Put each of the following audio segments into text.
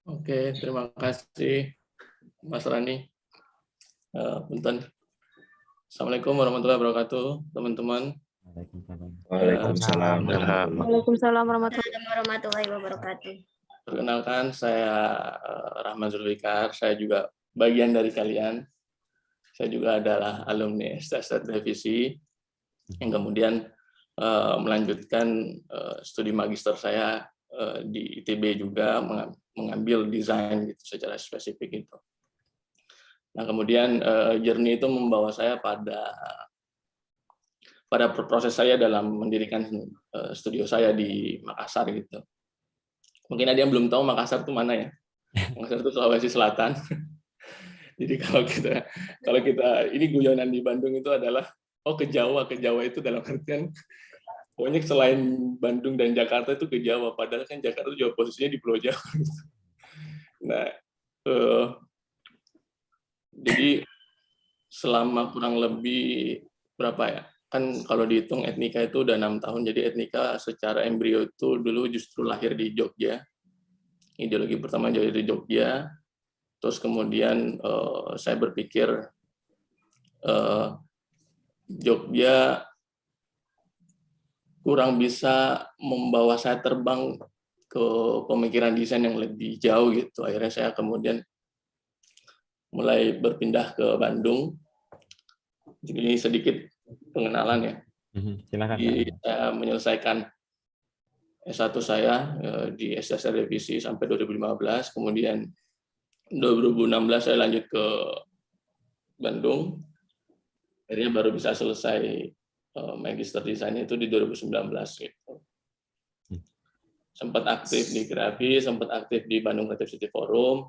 Oke, terima kasih Mas Rani. Punten. Assalamualaikum warahmatullahi wabarakatuh, teman-teman. Waalaikumsalam. Waalaikumsalam warahmatullahi wabarakatuh. Perkenalkan, saya Rahman Zulfikar. Saya juga bagian dari kalian. Saya juga adalah alumni STS Revisi yang kemudian melanjutkan studi magister saya di ITB juga mengambil desain gitu secara spesifik itu. Nah, kemudian journey itu membawa saya pada proses saya dalam mendirikan studio saya di Makassar gitu. Mungkin ada yang belum tahu Makassar itu mana ya? Makassar itu Sulawesi Selatan. Jadi kalau kita ini guyonan di Bandung itu adalah ke Jawa itu dalam artian pokoknya selain Bandung dan Jakarta itu ke Jawa, padahal kan Jakarta juga posisinya di Pulau Jawa. Nah, jadi selama kurang lebih berapa ya? Kan kalau dihitung Etnika itu udah 6 tahun, jadi Etnika secara embrio itu dulu justru lahir di Jogja. Ideologi pertama jadi di Jogja, terus kemudian saya berpikir Jogja kurang bisa membawa saya terbang ke pemikiran desain yang lebih jauh gitu. Akhirnya saya kemudian mulai berpindah ke Bandung. Jadi sedikit pengenalan ya. Silakan. Jadi saya menyelesaikan S1 saya di STS Revisi sampai 2015, kemudian 2016 saya lanjut ke Bandung. Akhirnya baru bisa selesai magister desainnya itu di 2019 gitu. Sempat aktif di Grafi, sempat aktif di Bandung Creative City Forum,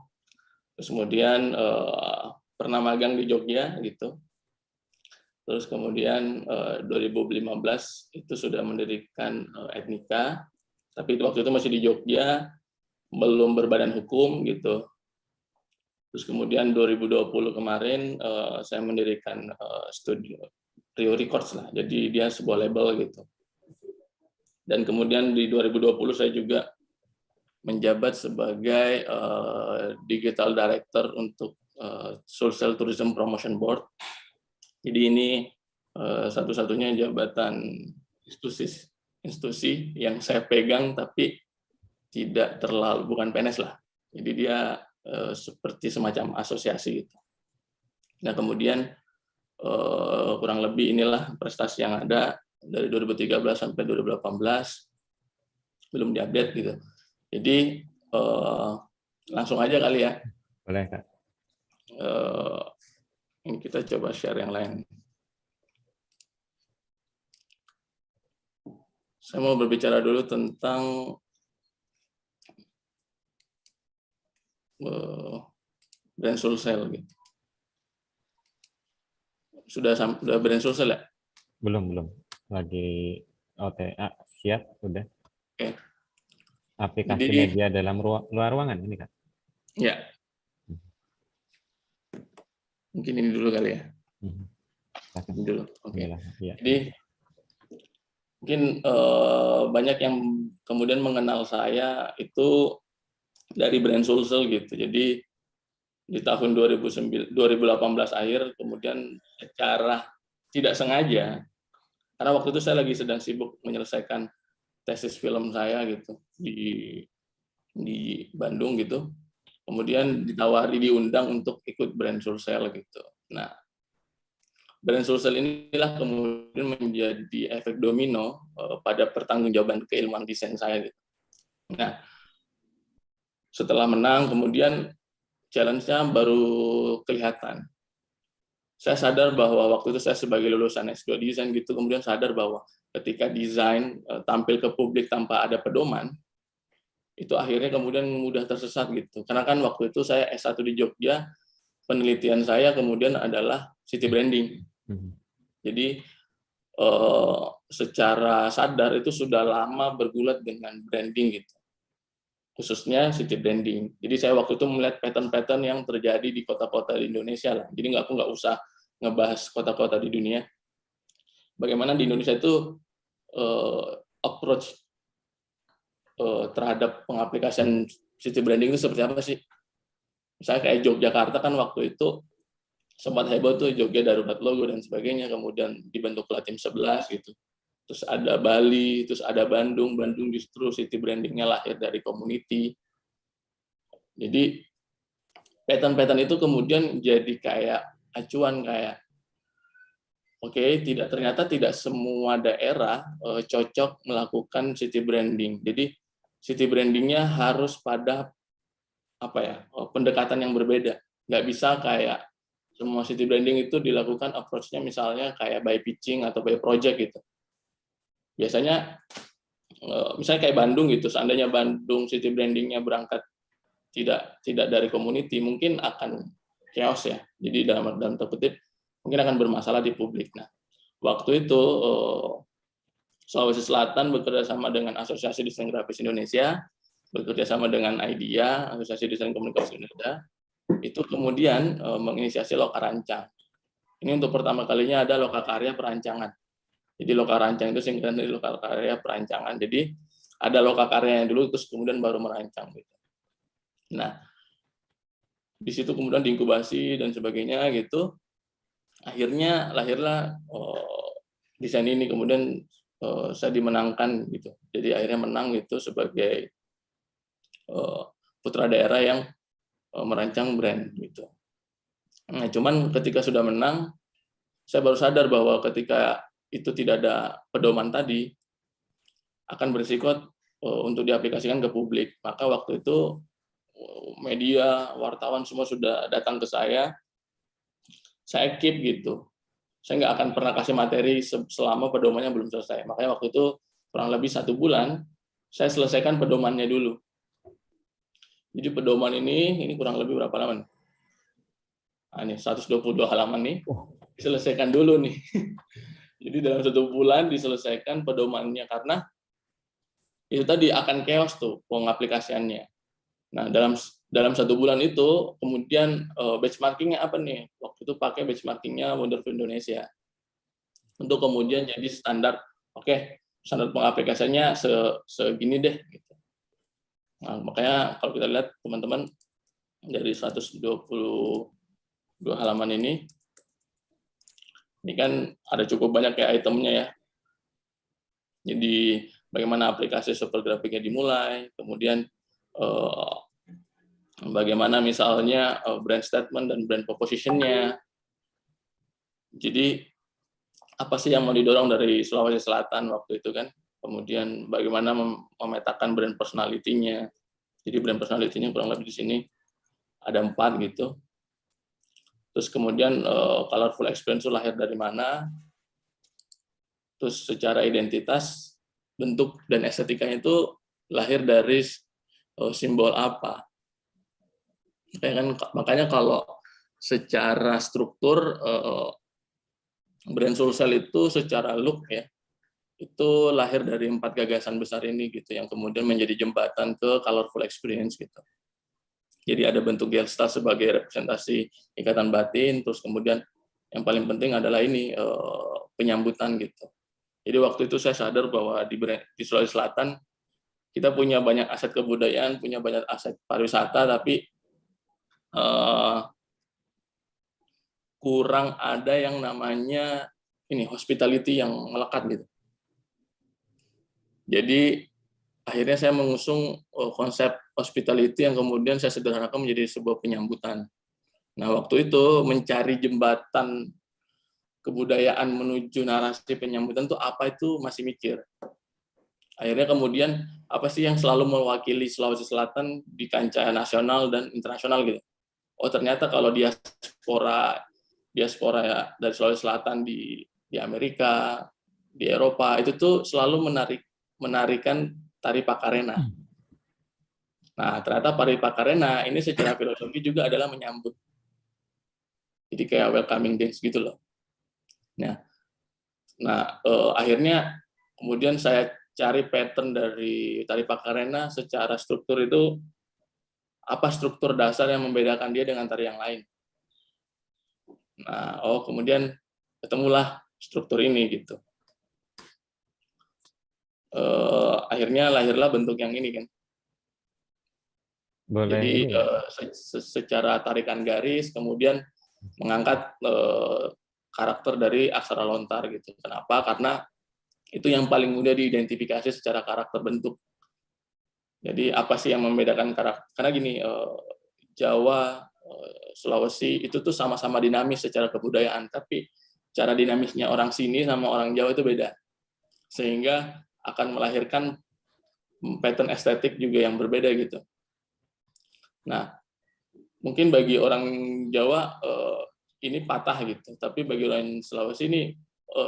terus kemudian pernah magang di Jogja gitu. Terus kemudian 2015 itu sudah mendirikan Etnika, tapi waktu itu masih di Jogja, belum berbadan hukum gitu. Terus kemudian 2020 kemarin saya mendirikan studio Rio Records lah, jadi dia sebuah label gitu. Dan kemudian di 2020 saya juga menjabat sebagai digital director untuk Social Tourism Promotion Board. Jadi ini satu-satunya jabatan institusi yang saya pegang tapi tidak terlalu, bukan PNS lah. Jadi dia seperti semacam asosiasi gitu. Nah, kemudian kurang lebih inilah prestasi yang ada dari 2013 sampai 2018, belum diupdate gitu. Jadi langsung aja kali ya. Boleh, Kak. Ini kita coba share yang lain. Saya mau berbicara dulu tentang brand Sulsel gitu. Sudah brand Sulsel ya? Belum. Lagi OTA, siap, udah. Oke. Aplikasi Jadi, media dalam luar ruangan ini, Kak. Ya. Mungkin ini dulu kali ya. Ini dulu. Oke. Ya. Jadi mungkin banyak yang kemudian mengenal saya itu dari brand Sulsel gitu. Jadi di tahun 2018 akhir kemudian secara tidak sengaja, karena waktu itu saya lagi sedang sibuk menyelesaikan tesis film saya gitu di Bandung gitu. Kemudian diundang untuk ikut brand Sulsel gitu. Nah, brand Sulsel inilah kemudian menjadi efek domino pada pertanggungjawaban keilmuan desain saya gitu. Nah, setelah menang kemudian challenge-nya baru kelihatan. Saya sadar bahwa waktu itu saya sebagai lulusan S2 desain gitu, kemudian sadar bahwa ketika desain tampil ke publik tanpa ada pedoman, itu akhirnya kemudian mudah tersesat gitu. Karena kan waktu itu saya S1 di Jogja, penelitian saya kemudian adalah city branding. Jadi secara sadar itu sudah lama bergulat dengan branding gitu, khususnya city branding. Jadi saya waktu itu melihat pattern-pattern yang terjadi di kota-kota di Indonesia lah. Jadi aku nggak usah ngebahas kota-kota di dunia. Bagaimana di Indonesia itu approach terhadap pengaplikasian city branding itu seperti apa sih? Misalnya kayak Yogyakarta kan waktu itu sempat heboh tuh Jogja darurat logo dan sebagainya, kemudian dibentuk Tim 11 gitu. Terus ada Bali, terus ada Bandung. Bandung justru city brandingnya lahir dari community. Jadi pattern-pattern itu kemudian jadi kayak acuan, kayak oke, ternyata tidak semua daerah cocok melakukan city branding. Jadi city brandingnya harus pada pendekatan yang berbeda. Nggak bisa kayak semua city branding itu dilakukan approach-nya misalnya kayak by pitching atau by project gitu. Biasanya misalnya kayak Bandung gitu, seandainya Bandung city branding-nya berangkat tidak dari community, mungkin akan chaos ya. Jadi dalam tanda kutip mungkin akan bermasalah di publik. Nah, waktu itu Sulawesi Selatan bekerja sama dengan Asosiasi Desain Grafis Indonesia, bekerja sama dengan IDEA, Asosiasi Desain Komunikasi Indonesia, itu kemudian menginisiasi Lokarancang. Ini untuk pertama kalinya ada Lokakarya Perancangan. Jadi Lokarancang itu singkatan dari Lokakarya Perancangan. Jadi ada Lokakarya yang dulu, terus kemudian baru merancang. Gitu. Nah, di situ kemudian diinkubasi dan sebagainya gitu. Akhirnya lahirlah desain ini, kemudian saya dimenangkan gitu. Jadi akhirnya menang gitu sebagai putra daerah yang merancang brand gitu. Nah, cuman ketika sudah menang, saya baru sadar bahwa ketika itu tidak ada pedoman tadi, akan berisiko untuk diaplikasikan ke publik. Maka waktu itu media, wartawan semua sudah datang ke saya keep gitu. Saya nggak akan pernah kasih materi selama pedomannya belum selesai. Makanya waktu itu kurang lebih 1 bulan, saya selesaikan pedomannya dulu. Jadi pedoman ini kurang lebih berapa halaman? Nah, ini 122 halaman nih, diselesaikan dulu nih. Jadi dalam 1 bulan diselesaikan pedomannya, karena itu tadi akan chaos tuh pengaplikasiannya. Nah, dalam 1 bulan itu kemudian benchmarkingnya apa nih? Waktu itu pakai benchmarkingnya Wonderful Indonesia untuk kemudian jadi standar. Oke, standar pengaplikasiannya segini deh. Gitu. Nah, makanya kalau kita lihat teman-teman dari 122 halaman ini kan ada cukup banyak kayak itemnya ya. Jadi bagaimana aplikasi super grafiknya dimulai, kemudian bagaimana misalnya brand statement dan brand proposition-nya. Jadi apa sih yang mau didorong dari Sulawesi Selatan waktu itu kan? Kemudian bagaimana memetakan brand personality-nya. Jadi brand personality-nya kurang lebih di sini ada 4 gitu. Terus kemudian colorful experience itu lahir dari mana? Terus secara identitas, bentuk dan estetikanya itu lahir dari simbol apa? Makanya kalau secara struktur brand Sulsel itu secara look ya, itu lahir dari 4 gagasan besar ini gitu, yang kemudian menjadi jembatan ke colorful experience gitu. Jadi ada bentuk Gelstar sebagai representasi ikatan batin, terus kemudian yang paling penting adalah ini penyambutan gitu. Jadi waktu itu saya sadar bahwa di Sulawesi Selatan kita punya banyak aset kebudayaan, punya banyak aset pariwisata, tapi kurang ada yang namanya ini hospitality yang melekat gitu. Jadi akhirnya saya mengusung konsep hospitality yang kemudian saya sederhanakan menjadi sebuah penyambutan. Nah, waktu itu mencari jembatan kebudayaan menuju narasi penyambutan itu apa, itu masih mikir. Akhirnya kemudian apa sih yang selalu mewakili Sulawesi Selatan di kancah nasional dan internasional gitu. Oh, ternyata kalau diaspora ya, dari Sulawesi Selatan di Amerika, di Eropa, itu tuh selalu menarikan tari Pakarena. Nah, ternyata tari Pakarena ini secara filosofi juga adalah menyambut. Jadi kayak welcoming dance gitu loh. Nah, akhirnya kemudian saya cari pattern dari tari Pakarena secara struktur itu, apa struktur dasar yang membedakan dia dengan tari yang lain. Nah, kemudian ketemulah struktur ini gitu. Akhirnya lahirlah bentuk yang ini kan. Boleh Jadi ini ya? secara tarikan garis, kemudian mengangkat karakter dari aksara lontar gitu. Kenapa? Karena itu yang paling mudah diidentifikasi secara karakter bentuk. Jadi apa sih yang membedakan karakter? Karena gini, Jawa, Sulawesi itu tuh sama-sama dinamis secara kebudayaan, tapi cara dinamisnya orang sini sama orang Jawa itu beda, sehingga akan melahirkan pattern estetik juga yang berbeda gitu. Nah, mungkin bagi orang Jawa ini patah gitu, tapi bagi orang Sulawesi ini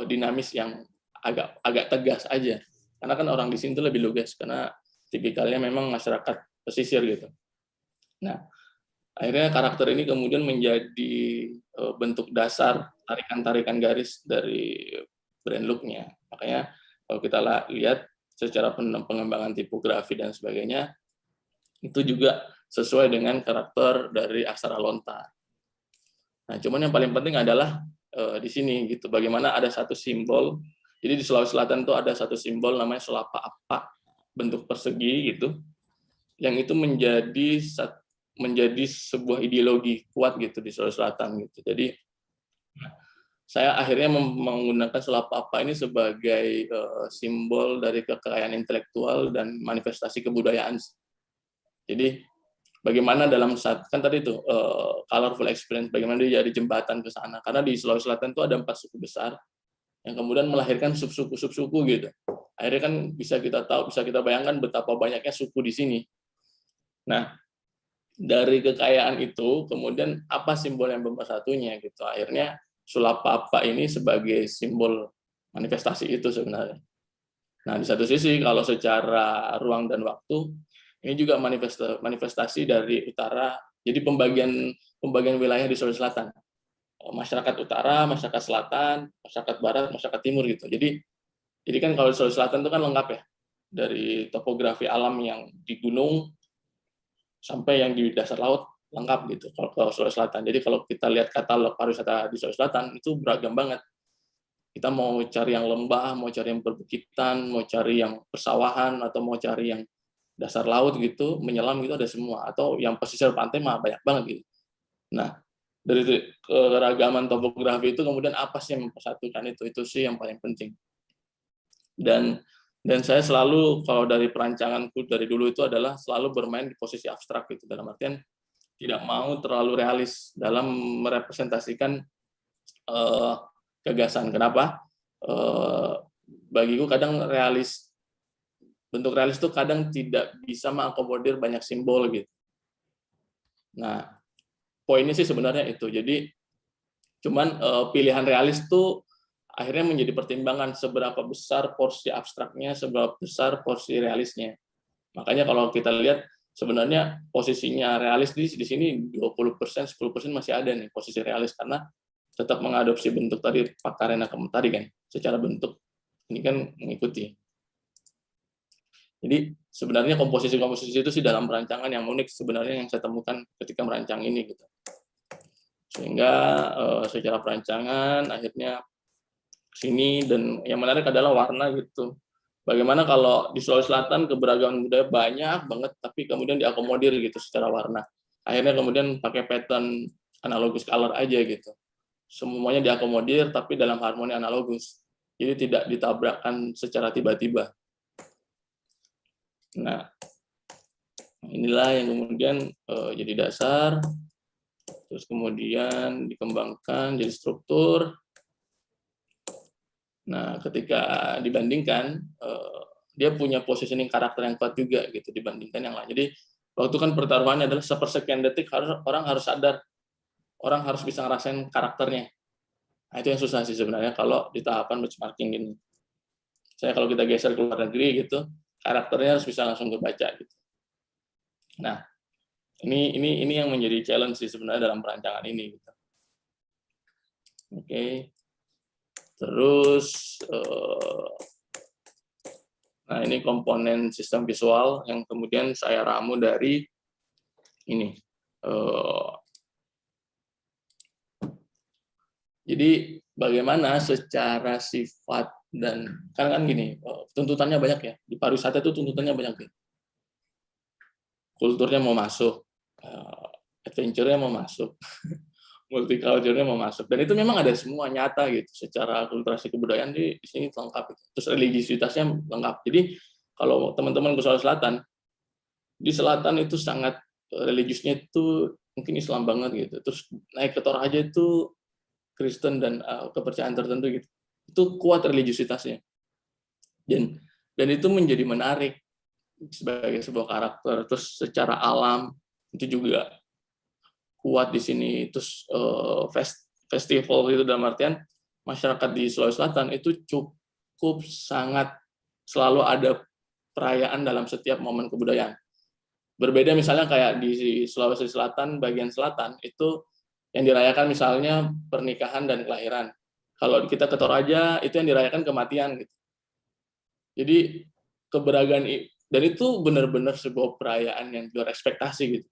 dinamis yang agak tegas aja, karena kan orang di sini tuh lebih lugas karena tipikalnya memang masyarakat pesisir gitu. Nah, akhirnya karakter ini kemudian menjadi bentuk dasar tarikan-tarikan garis dari brand look-nya. Makanya kalau kita lihat secara pengembangan tipografi dan sebagainya, itu juga sesuai dengan karakter dari aksara lontar. Nah, cuman yang paling penting adalah di sini gitu, bagaimana ada satu simbol. Jadi di Sulawesi Selatan itu ada satu simbol namanya selapa apa, bentuk persegi gitu, yang itu menjadi sebuah ideologi kuat gitu di Sulawesi Selatan gitu. Jadi saya akhirnya menggunakan selapa apa ini sebagai simbol dari kekayaan intelektual dan manifestasi kebudayaan. Jadi bagaimana dalam saat kan tadi itu colorful experience, bagaimana dia jadi jembatan ke sana. Karena di Sulawesi Selatan itu ada 4 suku besar yang kemudian melahirkan sub-suku gitu. Akhirnya kan bisa kita tahu, bisa kita bayangkan betapa banyaknya suku di sini. Nah, dari kekayaan itu kemudian apa simbol yang pemersatunya gitu. Akhirnya sulapapa ini sebagai simbol manifestasi itu sebenarnya. Nah, di satu sisi kalau secara ruang dan waktu ini juga manifestasi dari utara. Jadi pembagian wilayah di Sulawesi Selatan. Masyarakat utara, masyarakat selatan, masyarakat barat, masyarakat timur gitu. Jadi kan kalau di Sulawesi Selatan itu kan lengkap ya. Dari topografi alam yang di gunung sampai yang di dasar laut lengkap gitu kalau ke Sulawesi Selatan. Jadi kalau kita lihat katalog pariwisata di Sulawesi Selatan itu beragam banget. Kita mau cari yang lembah, mau cari yang perbukitan, mau cari yang persawahan, atau mau cari yang dasar laut gitu, menyelam gitu ada semua. Atau yang pesisir pantai mah banyak banget gitu. Nah, dari keragaman topografi itu kemudian apa sih yang mempersatukan itu sih yang paling penting. Dan saya selalu kalau dari perancanganku dari dulu itu adalah selalu bermain di posisi abstrak gitu, dalam artian tidak mau terlalu realis dalam merepresentasikan gagasan. Kenapa? Bagiku kadang bentuk realis itu kadang tidak bisa mengakomodir banyak simbol gitu. Nah, poinnya sih sebenarnya itu. Jadi cuman pilihan realis itu akhirnya menjadi pertimbangan seberapa besar porsi abstraknya, seberapa besar porsi realisnya. Makanya kalau kita lihat sebenarnya posisinya realis di sini 20%, 10% masih ada nih posisi realis karena tetap mengadopsi bentuk tadi Pak Karena tadi kan, secara bentuk ini kan mengikuti. Jadi sebenarnya komposisi-komposisi itu sih dalam perancangan yang unik sebenarnya yang saya temukan ketika merancang ini gitu. Sehingga secara perancangan akhirnya sini, dan yang menarik adalah warna gitu. Bagaimana kalau di Sulawesi Selatan keberagaman budaya banyak banget, tapi kemudian diakomodir gitu secara warna. Akhirnya kemudian pakai pattern analogus color aja gitu. Semuanya diakomodir, tapi dalam harmoni analogus. Jadi tidak ditabrakkan secara tiba-tiba. Nah, inilah yang kemudian jadi dasar, terus kemudian dikembangkan jadi struktur. Nah, ketika dibandingkan, dia punya positioning karakter yang kuat juga gitu dibandingkan yang lain. Jadi waktu kan pertaruhannya adalah sepersekian detik orang harus sadar, orang harus bisa ngerasain karakternya. Nah, itu yang susah sih sebenarnya kalau di tahapan benchmarking ini. Saya kalau kita geser ke luar negeri gitu, karakternya harus bisa langsung kebaca gitu. Nah, ini yang menjadi challenge sih sebenarnya dalam perancangan ini gitu. Oke. Terus nah ini komponen sistem visual yang kemudian saya ramu dari ini. Jadi bagaimana secara sifat dan kan gini, tuntutannya banyak ya. Di pariwisata itu tuntutannya banyak. kulturnya mau masuk, adventure-nya mau masuk, multicultural-nya mau masuk, dan itu memang ada semua nyata gitu. Secara akulturasi kebudayaan di sini lengkap, terus religiusitasnya lengkap. Jadi kalau teman-teman ke Sulawesi Selatan, di selatan itu sangat religiusnya itu mungkin Islam banget gitu. Terus naik ke Toraja itu Kristen dan kepercayaan tertentu gitu. Itu kuat religiusitasnya. Dan itu menjadi menarik sebagai sebuah karakter. Terus secara alam itu juga kuat di sini. Terus festival itu dalam artian masyarakat di Sulawesi Selatan itu cukup sangat selalu ada perayaan dalam setiap momen kebudayaan. Berbeda misalnya kayak di Sulawesi Selatan bagian selatan itu yang dirayakan misalnya pernikahan dan kelahiran. Kalau kita ke Toraja itu yang dirayakan kematian gitu. Jadi keberagaman, dan itu benar-benar sebuah perayaan yang luar ekspektasi gitu.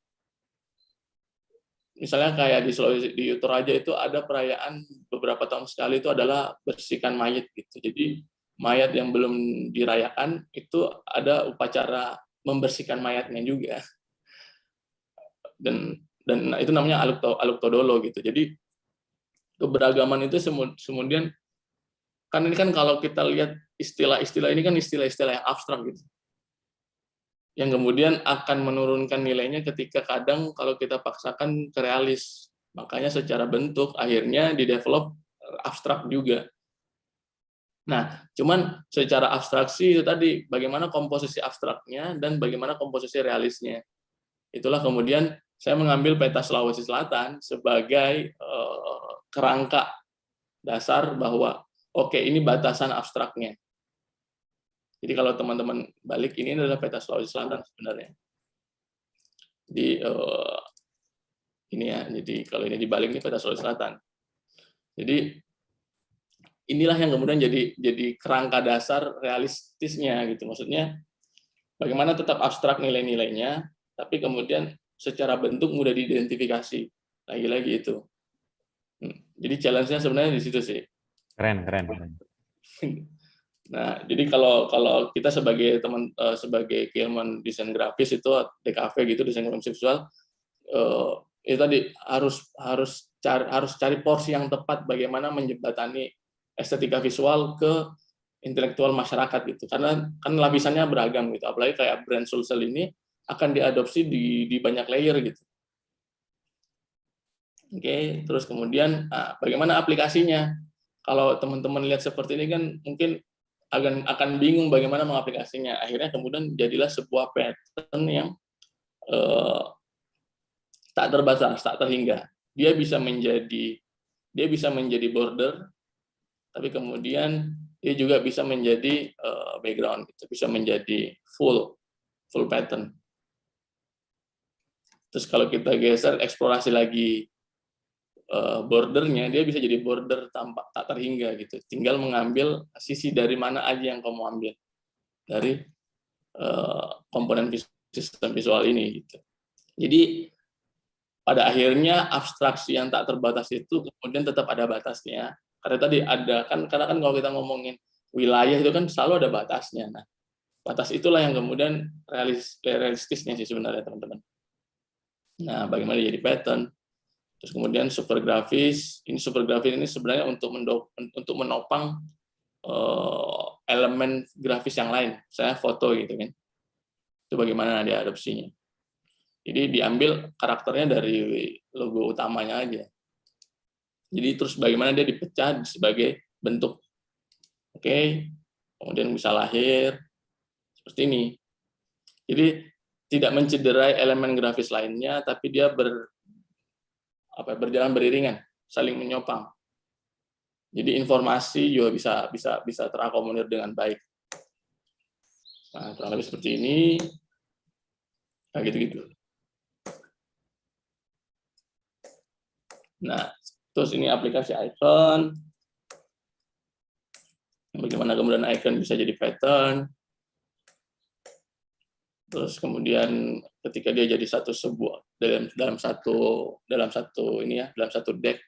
Misalnya kayak di Sulawesi, di Toraja itu ada perayaan beberapa tahun sekali itu adalah bersihkan mayat gitu. Jadi mayat yang belum dirayakan itu ada upacara membersihkan mayatnya juga. Dan itu namanya aluk todolo gitu. Jadi keberagaman itu kemudian kan ini kan kalau kita lihat istilah-istilah ini kan istilah-istilah yang abstrak gitu. Yang kemudian akan menurunkan nilainya ketika kadang kalau kita paksakan ke realis. Makanya secara bentuk akhirnya di-develop abstrak juga. Nah, cuman secara abstraksi itu tadi bagaimana komposisi abstraknya dan bagaimana komposisi realisnya. Itulah kemudian saya mengambil peta Sulawesi Selatan sebagai kerangka dasar bahwa oke, ini batasan abstraknya. Jadi kalau teman-teman balik, ini adalah peta Sulawesi Selatan sebenarnya. Jadi ini ya, jadi kalau ini dibalik ini peta Sulawesi Selatan. Jadi inilah yang kemudian jadi kerangka dasar realistisnya gitu. Maksudnya bagaimana tetap abstrak nilai-nilainya, tapi kemudian secara bentuk mudah diidentifikasi. Lagi-lagi itu. Jadi challenge-nya sebenarnya di situ sih. Keren. Nah, jadi kalau kita sebagai sebagai keilmuan desain grafis itu DKV gitu, desain grafis visual, itu tadi harus cari porsi yang tepat bagaimana menjembatani estetika visual ke intelektual masyarakat gitu. Karena kan lapisannya beragam gitu. Apalagi kayak brand Sulsel ini akan diadopsi di banyak layer gitu. Oke, terus kemudian bagaimana aplikasinya? Kalau teman-teman lihat seperti ini kan mungkin akan bingung bagaimana mengaplikasinya. Akhirnya kemudian jadilah sebuah pattern yang tak terbatas, tak terhingga. Dia bisa menjadi border, tapi kemudian dia juga bisa menjadi background, bisa menjadi full pattern. Terus kalau kita geser eksplorasi lagi bordernya, dia bisa jadi border tak terhingga gitu. Tinggal mengambil sisi dari mana aja yang kamu ambil dari komponen sistem visual ini gitu. Jadi pada akhirnya abstraksi yang tak terbatas itu kemudian tetap ada batasnya. Karena tadi karena kalau kita ngomongin wilayah itu kan selalu ada batasnya. Nah, batas itulah yang kemudian realistisnya sih sebenarnya teman-teman. Nah, bagaimana jadi pattern? Terus kemudian super grafis ini sebenarnya untuk menopang elemen grafis yang lain. Saya foto gitu kan. Itu bagaimana dia adopsinya. Jadi diambil karakternya dari logo utamanya aja. Jadi terus bagaimana dia dipecah sebagai bentuk. Oke. Kemudian bisa lahir seperti ini. Jadi tidak mencederai elemen grafis lainnya, tapi dia berjalan beriringan, saling menyopang. Jadi informasi juga bisa terakomodir dengan baik. Nah, kurang lebih seperti ini. Nah, gitu-gitu. Nah, terus ini aplikasi icon. Bagaimana kemudian icon bisa jadi pattern. Terus kemudian ketika dia jadi dalam satu deck,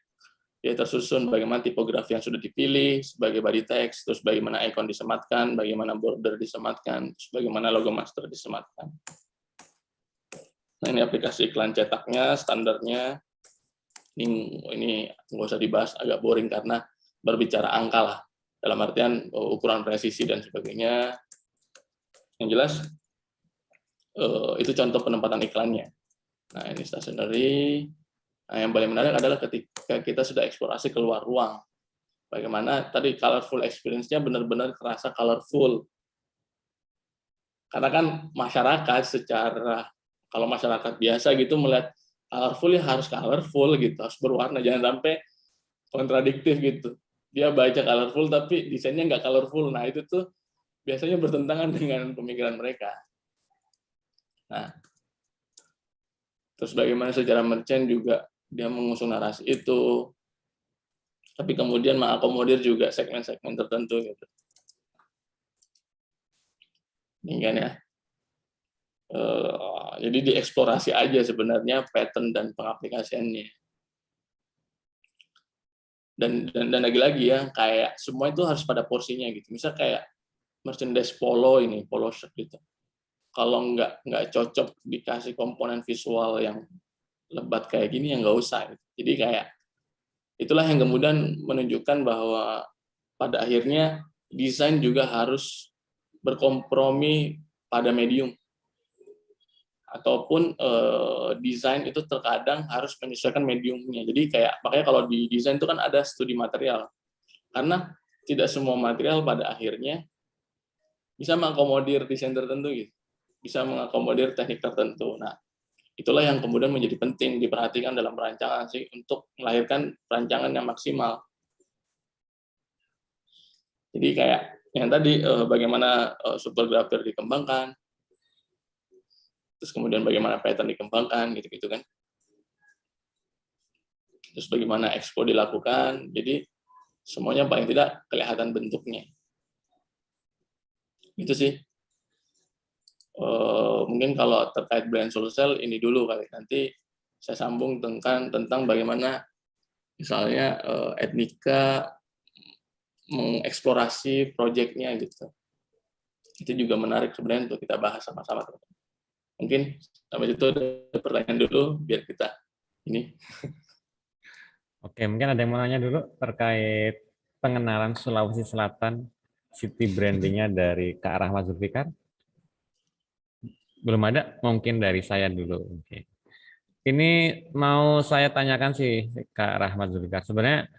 dia tersusun bagaimana tipografi yang sudah dipilih sebagai body text, terus bagaimana icon disematkan, bagaimana border disematkan, terus bagaimana logo master disematkan. Nah, ini aplikasi iklan cetaknya, standarnya. Ini nggak usah dibahas, agak boring karena berbicara angka lah. Dalam artian ukuran presisi dan sebagainya. Yang jelas, itu contoh penempatan iklannya. Nah, ini stationery. Nah, yang paling menarik adalah ketika kita sudah eksplorasi keluar ruang. Bagaimana tadi colorful experience-nya benar-benar terasa colorful. Karena kan masyarakat secara, kalau masyarakat biasa gitu melihat colorful ya harus colorful gitu, harus berwarna, jangan sampai kontradiktif gitu. Dia baca colorful tapi desainnya nggak colorful. Nah, itu tuh biasanya bertentangan dengan pemikiran mereka. Nah, terus bagaimana secara merchant juga dia mengusung narasi itu, tapi kemudian mengakomodir juga segmen-segmen tertentu gitu. Ini kan ya. Jadi dieksplorasi aja sebenarnya pattern dan pengaplikasiannya. Dan lagi-lagi ya, kayak semua itu harus pada porsinya gitu. Misal kayak merchandise polo ini, polo shirt gitu. Kalau nggak cocok dikasih komponen visual yang lebat kayak gini, ya nggak usah. Gitu. Jadi kayak itulah yang kemudian menunjukkan bahwa pada akhirnya desain juga harus berkompromi pada medium. Ataupun desain itu terkadang harus menyesuaikan mediumnya. Jadi kayak makanya kalau di desain itu kan ada studi material. Karena tidak semua material pada akhirnya bisa mengakomodir desain tertentu gitu. Bisa mengakomodir teknik tertentu. Nah, itulah yang kemudian menjadi penting diperhatikan dalam perancangan sih untuk melahirkan perancangan yang maksimal. Jadi kayak yang tadi bagaimana supergrapher dikembangkan, terus kemudian bagaimana pattern dikembangkan, gitu-gitu kan. Terus bagaimana expo dilakukan, jadi semuanya paling tidak kelihatan bentuknya. Itu sih. Mungkin kalau terkait brand social ini dulu kali, nanti saya sambung tentang bagaimana misalnya Etnika mengeksplorasi proyeknya gitu. Itu juga menarik sebenarnya untuk kita bahas sama-sama. Mungkin sampai itu ada pertanyaan dulu biar kita ini. Oke, mungkin ada yang mau nanya dulu terkait pengenalan Sulawesi Selatan, city brandingnya dari Kak Rahmat Zulfikar. Belum ada, mungkin dari saya dulu. Oke. Ini mau saya tanyakan sih Kak Rahmat Zulfikar. Sebenarnya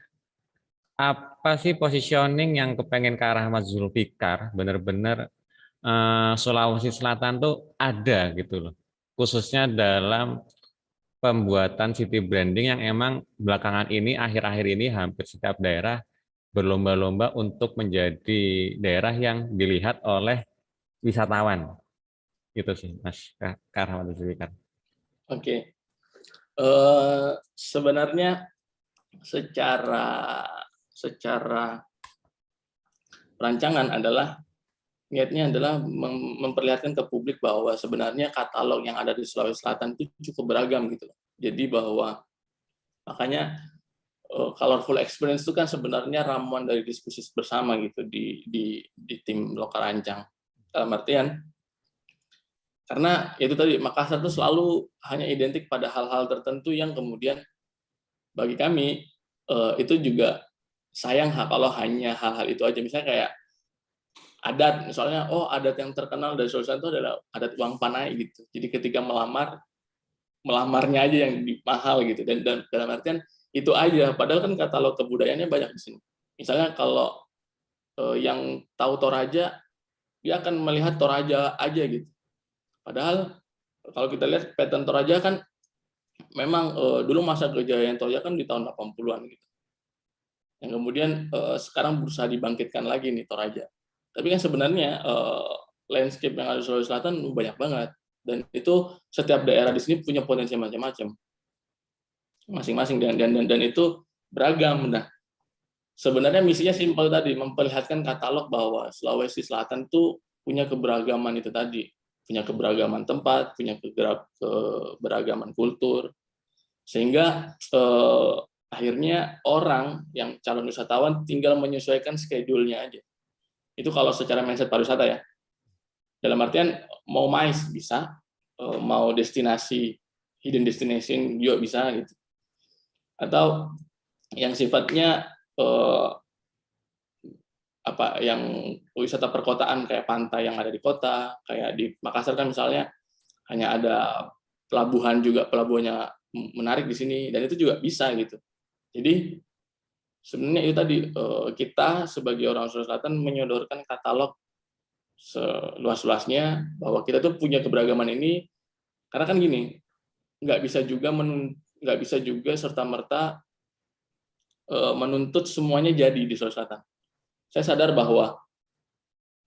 apa sih positioning yang kepengen Kak Rahmat Zulfikar benar-benar Sulawesi Selatan tuh ada gitu loh. Khususnya dalam pembuatan city branding yang emang belakangan ini, akhir-akhir ini hampir setiap daerah berlomba-lomba untuk menjadi daerah yang dilihat oleh wisatawan. Gitu sih, Mas Kak Rahmat Zulfikar. Oke. Sebenarnya secara perancangan adalah niatnya adalah memperlihatkan ke publik bahwa sebenarnya katalog yang ada di Sulawesi Selatan itu cukup beragam gitu. Jadi bahwa makanya colorful experience itu kan sebenarnya ramuan dari diskusi bersama gitu di tim lokal rancang. Dalam artian karena itu tadi Makassar itu selalu hanya identik pada hal-hal tertentu yang kemudian bagi kami itu juga sayang kalau hanya hal-hal itu aja. Misalnya kayak adat, misalnya adat yang terkenal dari Sulawesi itu adalah adat uang panai gitu. Jadi ketika melamarnya aja yang mahal gitu, dan dalam artian itu aja. Padahal kan katalog kebudayaannya banyak di sini. Misalnya kalau yang tahu Toraja, dia akan melihat Toraja aja gitu. Padahal kalau kita lihat pattern Toraja kan memang dulu masa kejayaan Toraja kan di tahun 80-an gitu. Yang kemudian sekarang berusaha dibangkitkan lagi nih Toraja. Tapi kan sebenarnya landscape yang ada di Sulawesi Selatan banyak banget. Dan itu setiap daerah di sini punya potensi macam-macam. Masing-masing dan itu beragam. Nah, sebenarnya misinya simpel tadi, memperlihatkan katalog bahwa Sulawesi Selatan itu punya keberagaman itu tadi. Punya keberagaman tempat, punya keberagaman kultur. Sehingga akhirnya orang yang calon wisatawan tinggal menyesuaikan schedule-nya aja. Itu kalau secara mindset pariwisata ya. Dalam artian mau mais bisa, mau destinasi hidden destination juga bisa gitu, atau yang sifatnya yang wisata perkotaan kayak pantai yang ada di kota, kayak di Makassar kan misalnya hanya ada pelabuhan juga, pelabuhannya menarik di sini, dan itu juga bisa gitu. Jadi sebenarnya itu tadi, kita sebagai orang Sulawesi Selatan menyodorkan katalog seluas-luasnya bahwa kita tuh punya keberagaman ini, karena kan gini, nggak bisa juga serta-merta menuntut semuanya jadi di Sulawesi Selatan. Saya sadar bahwa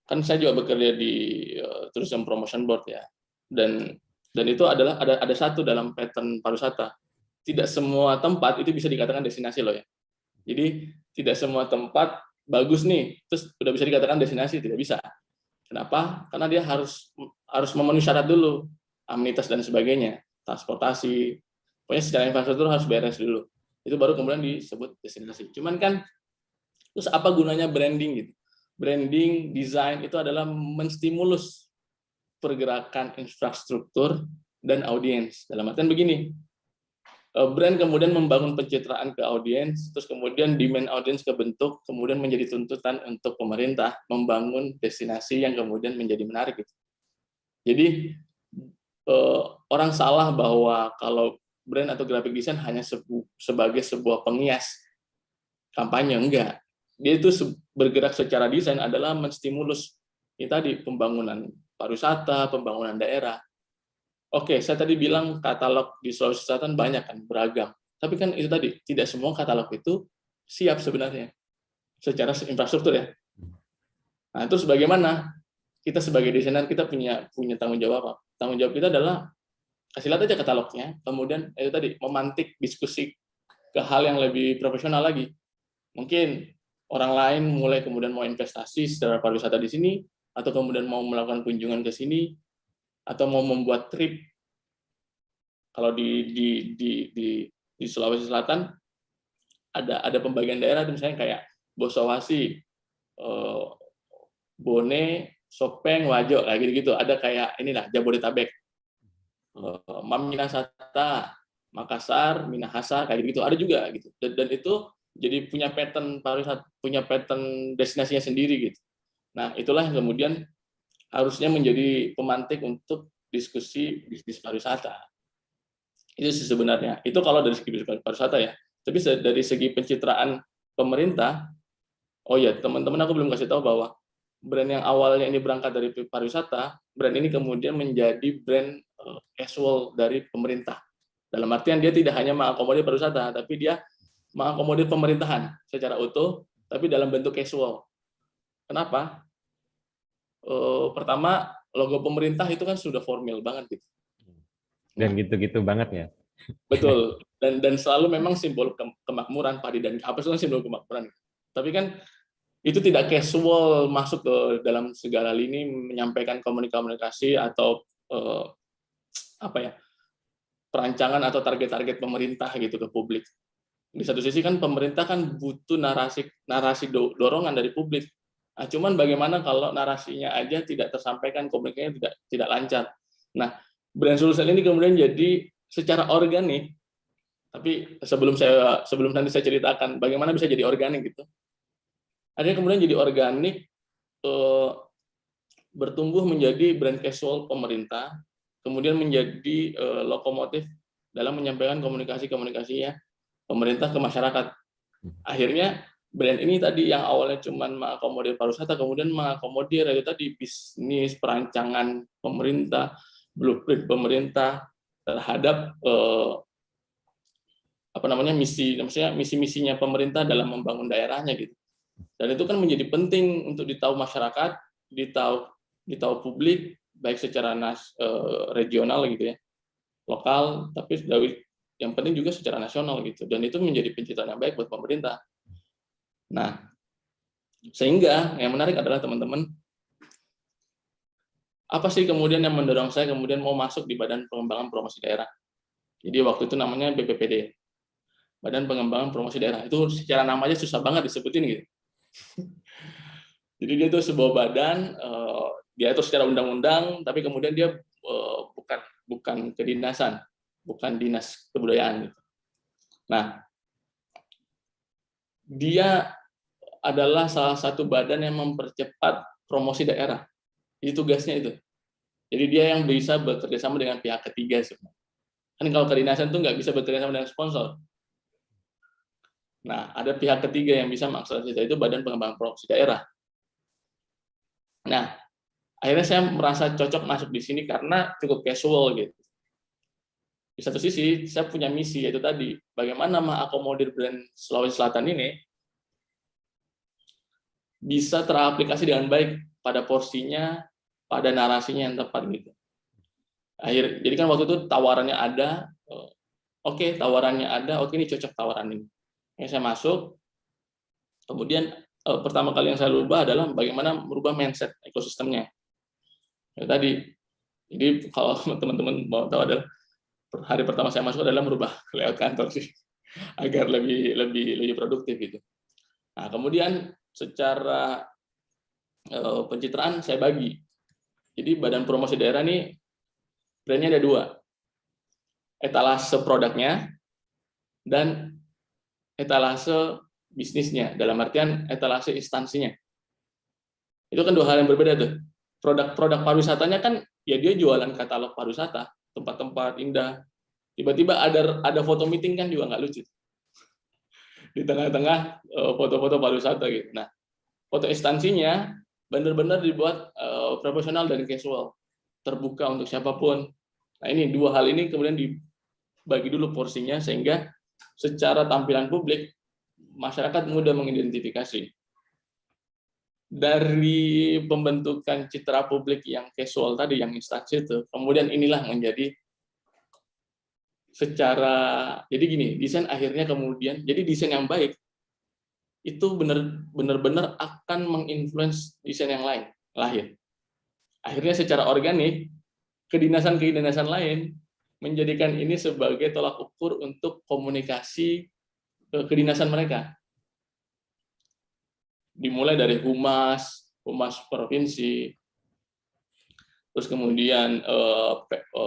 kan saya juga bekerja di Tourism Promotion Board ya, dan itu adalah ada satu dalam pattern pariwisata, tidak semua tempat itu bisa dikatakan destinasi loh ya. Jadi tidak semua tempat bagus nih terus udah bisa dikatakan destinasi, tidak bisa. Kenapa? Karena dia harus memenuhi syarat dulu, amenitas dan sebagainya, transportasi, pokoknya secara infrastruktur harus beres dulu. Itu baru kemudian disebut destinasi. Cuman kan terus apa gunanya branding gitu? Branding, desain itu adalah menstimulus pergerakan infrastruktur dan audiens. Dalam artian begini, brand kemudian membangun pencitraan ke audiens, terus kemudian demand audiens kebentuk, kemudian menjadi tuntutan untuk pemerintah membangun destinasi yang kemudian menjadi menarik. Gitu. Jadi orang salah bahwa kalau brand atau graphic design hanya sebagai sebuah penghias kampanye, enggak. Dia itu bergerak secara desain adalah menstimulus ini tadi pembangunan pariwisata, pembangunan daerah. Oke, saya tadi bilang katalog di Sulawesi Selatan banyak kan, beragam. Tapi kan itu tadi, tidak semua katalog itu siap sebenarnya secara infrastruktur ya. Nah, terus bagaimana kita sebagai desainer kita punya tanggung jawab apa? Tanggung jawab kita adalah kasih lihat aja katalognya, kemudian itu tadi memantik diskusi ke hal yang lebih profesional lagi. Mungkin orang lain mulai kemudian mau investasi secara pariwisata di sini, atau kemudian mau melakukan kunjungan ke sini, atau mau membuat trip. Kalau di Sulawesi Selatan ada pembagian daerah, misalnya kayak Bosowasi, Bone, Sopeng, Wajo, kayak gitu-gitu. Ada kayak inilah Jabodetabek, Minahasa, Makassar, Minahasa, kayak gitu. Ada juga gitu. Dan itu jadi punya pattern pariwisata, punya pattern destinasinya sendiri gitu. Nah, itulah yang kemudian harusnya menjadi pemantik untuk diskusi bisnis pariwisata. Itu sih sebenarnya. Itu kalau dari segi bisnis pariwisata ya. Tapi dari segi pencitraan pemerintah, oh ya teman-teman aku belum kasih tahu bahwa brand yang awalnya ini berangkat dari pariwisata, brand ini kemudian menjadi brand casual dari pemerintah. Dalam artian dia tidak hanya mengakomodir pariwisata, tapi dia mengakomodir pemerintahan secara utuh, tapi dalam bentuk casual. Kenapa? Pertama, logo pemerintah itu kan sudah formal banget gitu. Dan gitu-gitu banget ya. Betul. Dan selalu memang simbol kemakmuran, padi dan kapas itu kan simbol kemakmuran. Tapi kan itu tidak casual masuk ke dalam segala lini menyampaikan komunikasi atau perancangan atau target-target pemerintah gitu ke publik. Di satu sisi kan pemerintah kan butuh narasi dorongan dari publik. Nah, cuman bagaimana kalau narasinya aja tidak tersampaikan, komunikasinya tidak lancar. Nah, brand solution ini kemudian jadi secara organik. Tapi sebelum nanti saya ceritakan bagaimana bisa jadi organik gitu. Akhirnya kemudian jadi organik, bertumbuh menjadi brand casual pemerintah, kemudian menjadi lokomotif dalam menyampaikan komunikasinya pemerintah ke masyarakat. Akhirnya brand ini tadi yang awalnya cuma mengakomodir pariwisata, kemudian mengakomodir itu tadi bisnis, perancangan pemerintah, blueprint pemerintah terhadap misi-misinya pemerintah dalam membangun daerahnya gitu. Dan itu kan menjadi penting untuk ditahu masyarakat, ditahu publik, baik secara regional gitu ya, lokal, tapi yang penting juga secara nasional gitu. Dan itu menjadi pencitraan yang baik buat pemerintah. Nah, sehingga yang menarik adalah teman-teman, apa sih kemudian yang mendorong saya kemudian mau masuk di Badan Pengembangan Promosi Daerah. Jadi waktu itu namanya BPPD, Badan Pengembangan Promosi Daerah. Itu secara namanya susah banget disebutin gitu. Jadi dia itu sebuah badan, dia itu secara undang-undang, tapi kemudian dia bukan kedinasan, bukan dinas kebudayaan. Nah, dia adalah salah satu badan yang mempercepat promosi daerah. Itu tugasnya itu. Jadi dia yang bisa bekerja sama dengan pihak ketiga sebenarnya. Kan kalau kedinasan tuh nggak bisa bekerja sama dengan sponsor. Nah, ada pihak ketiga yang bisa mengakselerasi itu Badan Pengembangan Promosi Daerah. Nah, akhirnya saya merasa cocok masuk di sini karena cukup casual gitu. Di satu sisi, saya punya misi, yaitu tadi, bagaimana mengakomodir brand Sulawesi Selatan ini bisa teraplikasi dengan baik pada porsinya, pada narasinya yang tepat gitu. Jadi kan waktu itu tawarannya ada, oke, tawarannya ada, oke, ini cocok tawaran ini. Saya masuk, kemudian pertama kali yang saya ubah adalah bagaimana merubah mindset ekosistemnya. Ya, tadi, jadi kalau teman-teman mau tahu adalah hari pertama saya masuk adalah merubah layout kantor sih, agar lebih produktif gitu. Nah, kemudian secara pencitraan saya bagi. Jadi badan promosi daerah nih brandnya ada 2, etalase produknya dan etalase bisnisnya. Dalam artian etalase instansinya. Itu kan 2 hal yang berbeda tuh. Produk pariwisatanya kan ya dia jualan katalog pariwisata, tempat-tempat indah. Tiba-tiba ada foto meeting kan juga nggak lucu. Di tengah-tengah foto-foto pariwisata gitu. Nah, foto instansinya benar-benar dibuat profesional dan casual, terbuka untuk siapapun. Nah, ini 2 hal ini kemudian dibagi dulu porsinya sehingga secara tampilan publik masyarakat mudah mengidentifikasi. Dari pembentukan citra publik yang casual tadi, yang instansi itu, kemudian inilah menjadi jadi gini, desain akhirnya kemudian, jadi desain yang baik itu benar-benar akan menginfluence desain yang lain lahir. Akhirnya secara organik, kedinasan-kedinasan lain menjadikan ini sebagai tolak ukur untuk komunikasi kedinasan mereka. Dimulai dari humas provinsi, terus kemudian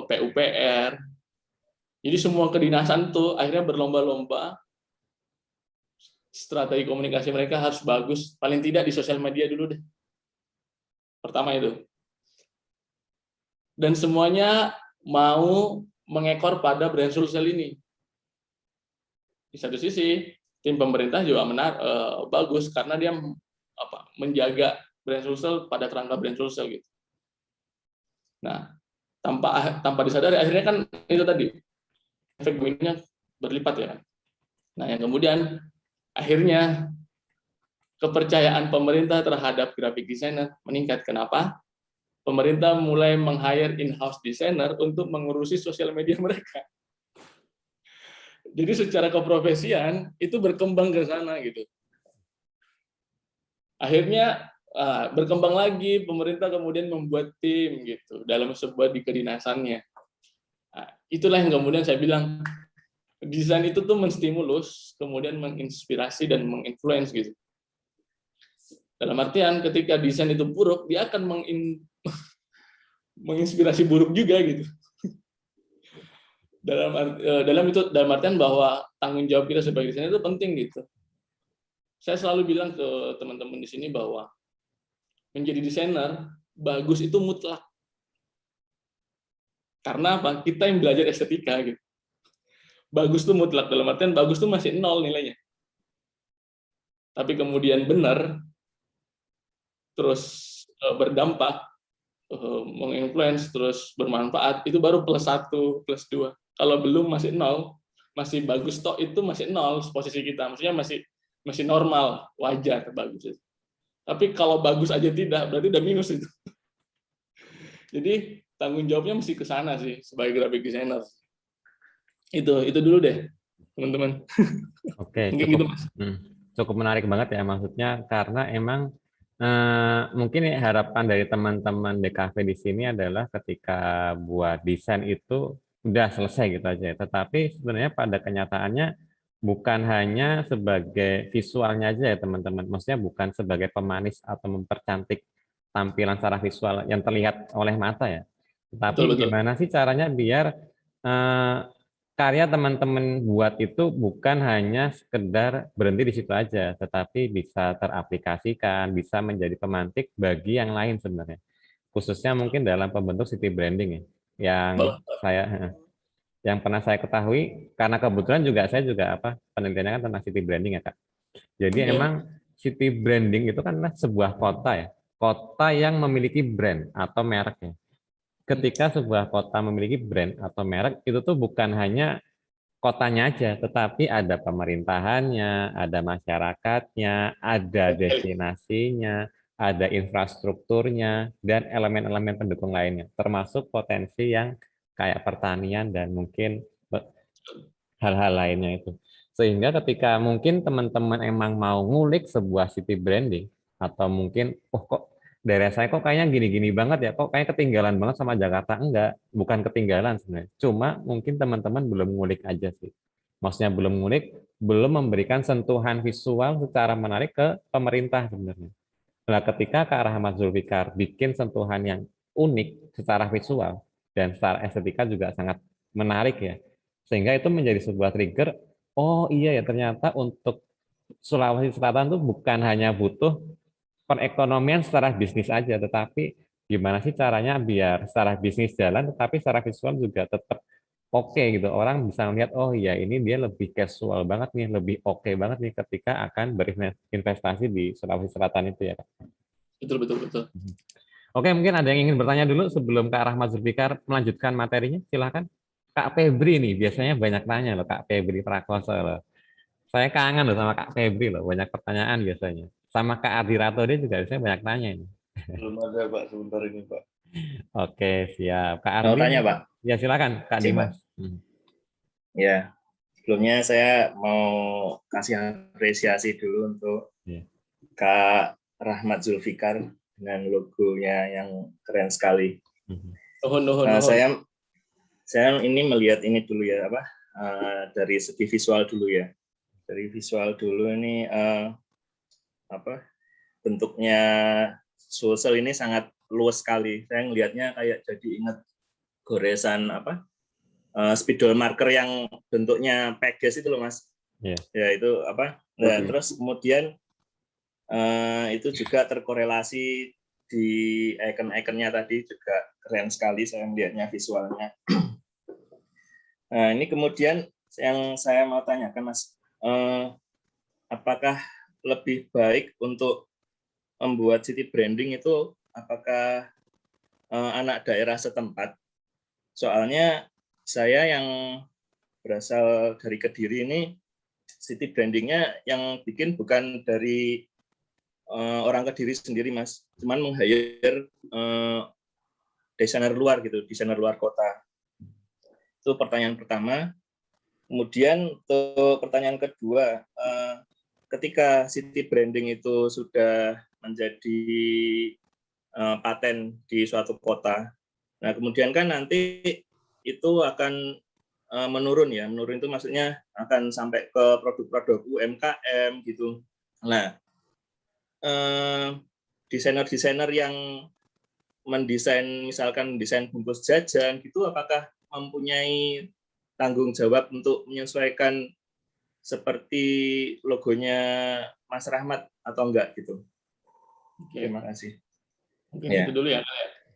PUPR. Jadi semua kedinasan tuh akhirnya berlomba-lomba, strategi komunikasi mereka harus bagus, paling tidak di sosial media dulu deh. Pertama itu. Dan semuanya mau mengekor pada brand Sulsel ini. Di satu sisi, tim pemerintah juga bagus karena dia menjaga brand Sulsel pada kerangka brand Sulsel gitu. Nah, tanpa disadari akhirnya kan itu tadi efek win-nya berlipat ya kan. Nah, yang kemudian akhirnya kepercayaan pemerintah terhadap graphic designer meningkat. Kenapa? Pemerintah mulai meng-hire in-house designer untuk mengurusi sosial media mereka. Jadi secara keprofesian itu berkembang ke sana gitu. Akhirnya berkembang lagi, pemerintah kemudian membuat tim gitu dalam sebuah kedinasannya. Nah, itulah yang kemudian saya bilang desain itu tuh menstimulus, kemudian menginspirasi dan menginfluence gitu. Dalam artian ketika desain itu buruk, dia akan menginspirasi buruk juga gitu. Dalam artian bahwa tanggung jawab kita sebagai desainer itu penting gitu. Saya selalu bilang ke teman-teman di sini bahwa menjadi desainer bagus itu mutlak. Karena apa? Kita yang belajar estetika gitu. Bagus itu mutlak, dalam artian bagus itu masih 0 nilainya. Tapi kemudian benar, terus berdampak, menginfluence, terus bermanfaat, itu baru +1, +2. Kalau belum masih 0, masih bagus toh itu masih 0 posisi kita. Maksudnya masih normal, wajar, bagus. Tapi kalau bagus aja tidak, berarti udah minus itu. Jadi tanggung jawabnya mesti ke sana sih sebagai graphic designer. Itu dulu deh, teman-teman. Oke, Gitu, cukup menarik banget ya, maksudnya karena emang mungkin harapan dari teman-teman DKV di sini adalah ketika buat desain itu udah selesai gitu aja. Tetapi sebenarnya pada kenyataannya bukan hanya sebagai visualnya aja ya teman-teman. Maksudnya bukan sebagai pemanis atau mempercantik tampilan secara visual yang terlihat oleh mata ya. Tapi Betul, betul. gimana sih caranya biar karya teman-teman buat itu bukan hanya sekedar berhenti di situ aja, tetapi bisa teraplikasikan, bisa menjadi pemantik bagi yang lain sebenarnya. Khususnya mungkin dalam pembentuk city branding ya. Yang saya yang pernah saya ketahui, karena kebetulan juga saya juga penelitiannya kan tentang city branding ya Kak. Jadi Oke. emang city branding itu kan sebuah kota ya, kota yang memiliki brand atau mereknya. Ketika sebuah kota memiliki brand atau merek, itu tuh bukan hanya kotanya aja, tetapi ada pemerintahannya, ada masyarakatnya, ada destinasinya, ada infrastrukturnya, dan elemen-elemen pendukung lainnya, termasuk potensi yang kayak pertanian dan mungkin hal-hal lainnya itu. Sehingga ketika mungkin teman-teman emang mau ngulik sebuah city branding, atau mungkin, oh kok daerah saya kok kayaknya gini-gini banget ya, kok kayaknya ketinggalan banget sama Jakarta. Enggak, bukan ketinggalan sebenarnya. Cuma mungkin teman-teman belum ngulik aja sih. Maksudnya belum ngulik, belum memberikan sentuhan visual secara menarik ke pemerintah sebenarnya. Nah, ketika Kak Rahmat Zulfikar bikin sentuhan yang unik secara visual dan secara estetika juga sangat menarik ya, sehingga itu menjadi sebuah trigger, oh iya ya ternyata untuk Sulawesi Selatan tuh bukan hanya butuh perekonomian secara bisnis aja, tetapi gimana sih caranya biar secara bisnis jalan, tetapi secara visual juga tetap oke gitu. Orang bisa melihat, oh iya ini dia lebih casual banget nih, lebih oke banget nih ketika akan berinvestasi di Sulawesi Selatan itu ya. Betul, betul, betul. Oke, mungkin ada yang ingin bertanya dulu sebelum Kak Rahmat Zulfikar melanjutkan materinya, silakan. Kak Febri nih, biasanya banyak tanya loh Kak Febri Prakoso loh. Saya kangen loh sama Kak Febri loh, banyak pertanyaan biasanya. Sama Kak Ardirato dia juga biasanya banyak tanya ini. Belum ada Pak, sebentar ini Pak. Oke, siap. Kak Mau Ardi, tanya Pak? ya silakan Kak Izin, Dimas. Ya, sebelumnya saya mau kasih apresiasi dulu untuk Ya. Kak Rahmat Zulfikar dengan logonya yang keren sekali. Saya ini melihat ini dulu ya, dari segi visual dulu ya. Dari visual dulu ini bentuknya Sulsel ini sangat luas sekali. Saya melihatnya kayak jadi ingat goresan spidol marker yang bentuknya Pegas itu loh Mas. Yeah. Ya itu Nah, terus kemudian itu juga terkorelasi di icon-iconnya tadi juga keren sekali saya melihatnya visualnya. Nah, ini kemudian yang saya mau tanyakan Mas, apakah lebih baik untuk membuat city branding itu apakah anak daerah setempat? Soalnya saya yang berasal dari Kediri ini city brandingnya yang bikin bukan dari orang Kediri sendiri Mas, cuman meng-hire desainer luar gitu, desainer luar kota. Itu pertanyaan pertama. Kemudian untuk pertanyaan kedua, ketika city branding itu sudah menjadi paten di suatu kota, nah kemudian kan nanti itu akan menurun ya, menurun itu maksudnya akan sampai ke produk-produk UMKM gitu. Nah, desainer-desainer yang mendesain misalkan desain bungkus jajan gitu, apakah mempunyai tanggung jawab untuk menyesuaikan seperti logonya Mas Rahmat atau enggak gitu? Oke. Terima kasih. Mungkin itu dulu ya.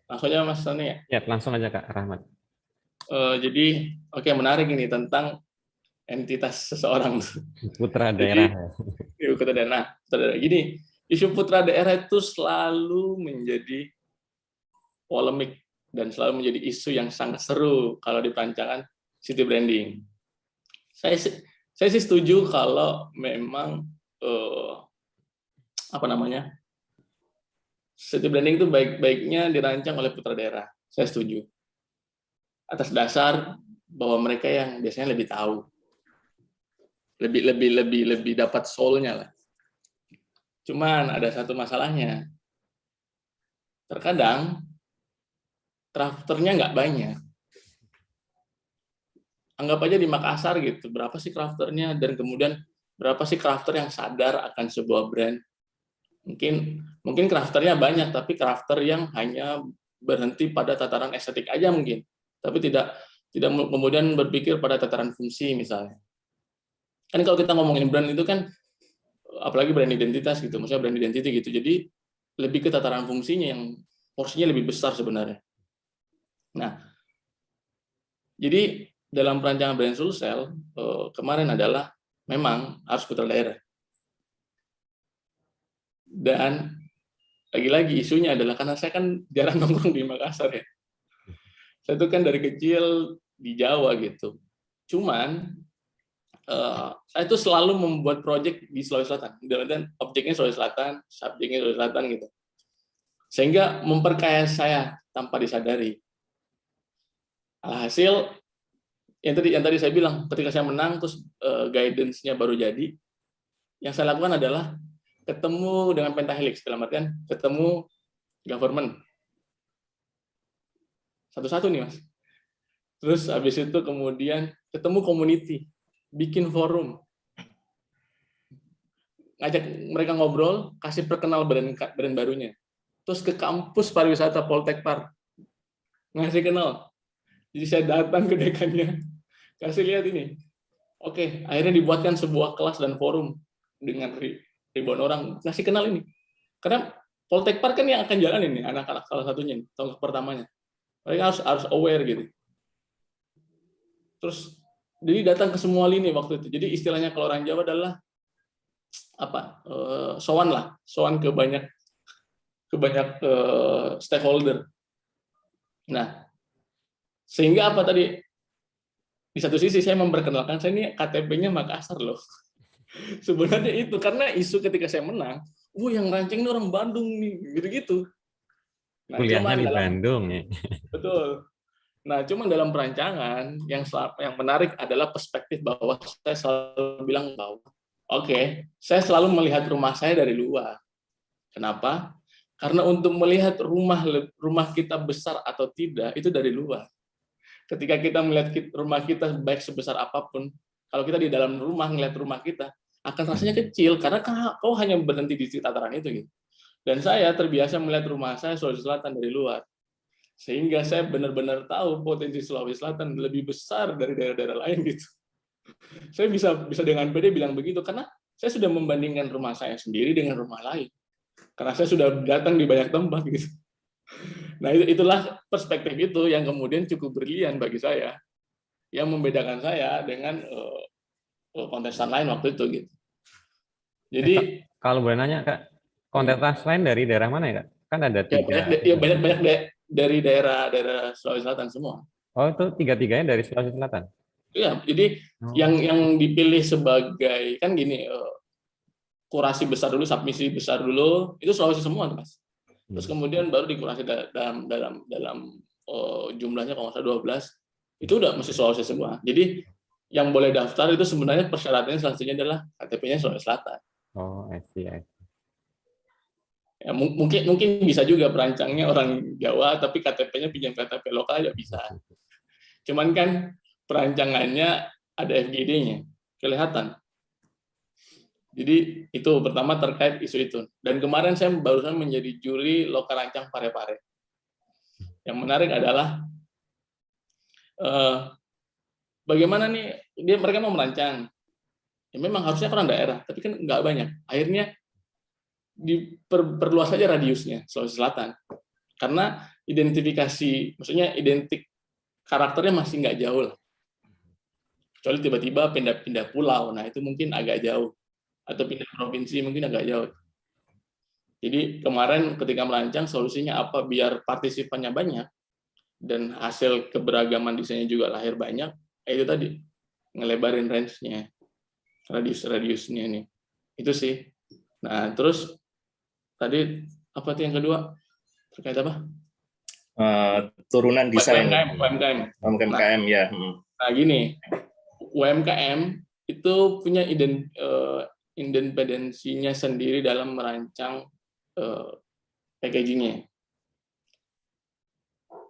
Langsung aja Mas Tony ya. Ya, langsung aja Kak Rahmat. Jadi menarik ini tentang entitas seseorang. Putra daerah. Putra daerah. Gini, isu putra daerah itu selalu menjadi polemik dan selalu menjadi isu yang sangat seru kalau dipancarkan city branding. Saya sih setuju kalau memang city branding itu baik-baiknya dirancang oleh putra daerah. Saya setuju. Atas dasar bahwa mereka yang biasanya lebih tahu, lebih dapat soul-nya lah. Cuman ada satu masalahnya. Terkadang crafternya nggak banyak. Anggap aja di Makassar gitu, berapa sih crafternya, dan kemudian berapa sih crafter yang sadar akan sebuah brand. Mungkin crafternya banyak, tapi crafter yang hanya berhenti pada tataran estetik aja mungkin, tapi tidak kemudian berpikir pada tataran fungsi misalnya. Kan kalau kita ngomongin brand itu kan, apalagi brand identitas gitu, maksudnya brand identity gitu, jadi lebih ke tataran fungsinya yang porsinya lebih besar sebenarnya. Nah, jadi dalam perancangan brand Sulsel kemarin adalah memang harus putar daerah. Dan lagi-lagi isunya adalah karena saya kan jarang nongkrong di Makassar ya. Saya tuh kan dari kecil di Jawa gitu. Cuman saya tuh selalu membuat proyek di Sulawesi Selatan. Dan objeknya Sulawesi Selatan, subjeknya Sulawesi Selatan gitu. Sehingga memperkaya saya tanpa disadari. Alhasil yang tadi saya bilang, ketika saya menang terus guidance-nya baru jadi, yang saya lakukan adalah ketemu dengan pentahelix, dalam artian ketemu government satu-satu nih Mas. Terus habis itu kemudian ketemu community, bikin forum, ngajak mereka ngobrol, kasih perkenal brand barunya. Terus ke kampus pariwisata Poltekpar, ngasih kenal. Jadi saya datang ke dekannya, kasih lihat ini. Oke, akhirnya dibuatkan sebuah kelas dan forum dengan ribuan orang, ngasih kenal ini. Karena Poltekpar kan yang akan jalan ini, anak-anak salah satunya, tahun pertamanya. Mereka harus aware gitu. Terus jadi datang ke semua lini waktu itu. Jadi istilahnya kalau orang Jawa adalah apa? Sowan ke banyak stakeholder. Nah, sehingga apa tadi? Di satu sisi saya memperkenalkan saya ini KTP-nya Makassar loh. Sebenarnya itu karena isu ketika saya menang, yang rancang ini orang Bandung nih, gitu-gitu. Nah, Kuliahnya di Bandung ya. Betul. Nah, cuma dalam perancangan yang menarik adalah perspektif bahwa saya selalu bilang bahwa saya selalu melihat rumah saya dari luar. Kenapa? Karena untuk melihat rumah kita besar atau tidak itu dari luar. Ketika kita melihat rumah kita baik sebesar apapun, kalau kita di dalam rumah melihat rumah kita akan rasanya kecil karena kau hanya berhenti di tataran itu gitu. Dan saya terbiasa melihat rumah saya Sulawesi Selatan dari luar. Sehingga saya benar-benar tahu potensi Sulawesi Selatan lebih besar dari daerah-daerah lain gitu. Saya bisa dengan pede bilang begitu karena saya sudah membandingkan rumah saya sendiri dengan rumah lain. Karena saya sudah datang di banyak tempat gitu. Nah, itulah perspektif itu yang kemudian cukup brilian bagi saya, yang membedakan saya dengan kontestan lain waktu itu gitu. Jadi kalau boleh nanya Kak, kontestan lain dari daerah mana ya Kak? Kan ada tiga. Banyak dari daerah Sulawesi Selatan semua. Oh, itu tiga-tiganya dari Sulawesi Selatan. Iya, jadi yang dipilih sebagai kan gini, kurasi besar dulu, submisi besar dulu, itu Sulawesi semua tuh Mas. Terus kemudian baru dikurasi dalam jumlahnya kalau nggak salah 12, itu udah mesti Sulawesi semua. Jadi yang boleh daftar itu sebenarnya persyaratannya salah satunya adalah KTP-nya Sulawesi Selatan. Oh, I see. Ya, mungkin bisa juga perancangnya orang Jawa, tapi KTP-nya pinjam KTP lokal ya bisa. Cuman kan perancangannya ada FGD-nya, kelihatan. Jadi itu pertama terkait isu itu. Dan kemarin saya barusan menjadi juri Loka Rancang Parepare. Yang menarik adalah bagaimana nih mereka mau merancang. Ya memang harusnya orang daerah, tapi kan nggak banyak. Akhirnya diperluas saja radiusnya Sulawesi Selatan. Karena identifikasi, maksudnya identik karakternya masih nggak jauh lah. Kecuali tiba-tiba pindah pulau, nah itu mungkin agak jauh. Atau pindah provinsi mungkin agak jauh. Jadi kemarin ketika merancang solusinya apa biar partisipannya banyak dan hasil keberagaman desainnya juga lahir banyak, itu tadi ngelebarin range-nya, radiusnya nih. Itu sih. Nah, terus tadi apa tuh yang kedua? Terkait apa? Turunan desain. UMKM. Ya. Nah, gini. UMKM itu punya independensinya sendiri dalam merancang packaging-nya.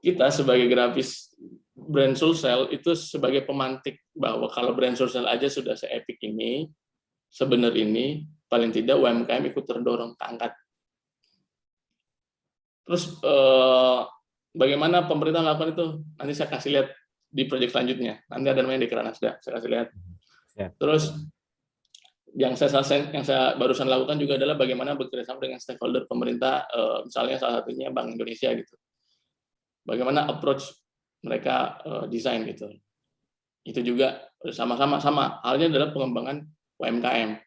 Kita sebagai grafis brand Sulsel itu sebagai pemantik bahwa kalau brand Sulsel aja sudah se-epic ini, sebenarnya ini, paling tidak UMKM ikut terdorong, keangkat. Terus bagaimana pemerintah melakukan itu? Nanti saya kasih lihat di proyek selanjutnya. Nanti ada namanya Dekranasda, saya kasih lihat. Terus yang saya barusan lakukan juga adalah bagaimana bekerjasama dengan stakeholder pemerintah, misalnya salah satunya Bank Indonesia gitu. Bagaimana approach mereka desain gitu. Itu juga sama halnya adalah pengembangan UMKM.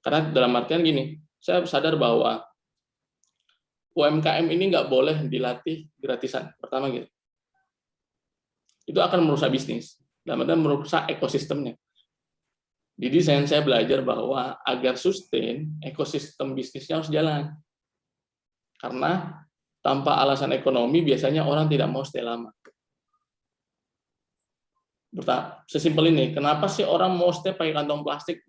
Karena dalam artian gini, saya sadar bahwa UMKM ini nggak boleh dilatih gratisan. Pertama gitu. Itu akan merusak bisnis. Dalam artian merusak ekosistemnya. Di desain saya belajar bahwa agar sustain, ekosistem bisnisnya harus jalan. Karena tanpa alasan ekonomi biasanya orang tidak mau stay lama. Sesimpel ini, kenapa sih orang mau stay pakai kantong plastik?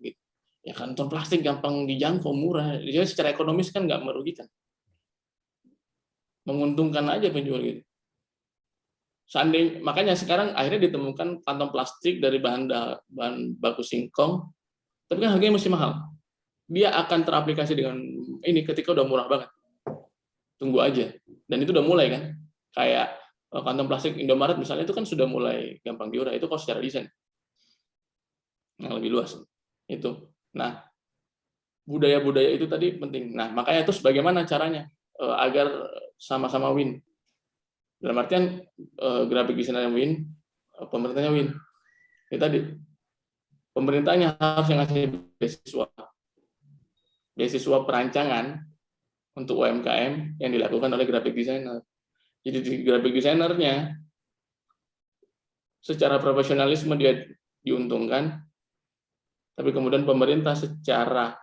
Ya kantong plastik gampang dijangkau, murah. Jadi secara ekonomis kan nggak merugikan. Menguntungkan aja penjual gitu. Makanya sekarang akhirnya ditemukan kantong plastik dari bahan baku singkong, tapi kan harganya masih mahal. Dia akan teraplikasi dengan ini ketika udah murah banget. Tunggu aja. Dan itu udah mulai kan. Kayak kantong plastik Indomaret misalnya itu kan sudah mulai gampang diurai. Itu kalau secara desain yang lebih luas. Itu. Nah, budaya-budaya itu tadi penting. Nah, makanya terus bagaimana caranya agar sama-sama win. Dalam artian graphic designer win, pemerintahnya win. Itu tadi. Pemerintahnya harus yang ngasih beasiswa perancangan untuk UMKM yang dilakukan oleh graphic designer. Jadi di graphic designernya secara profesionalisme dia diuntungkan, tapi kemudian pemerintah secara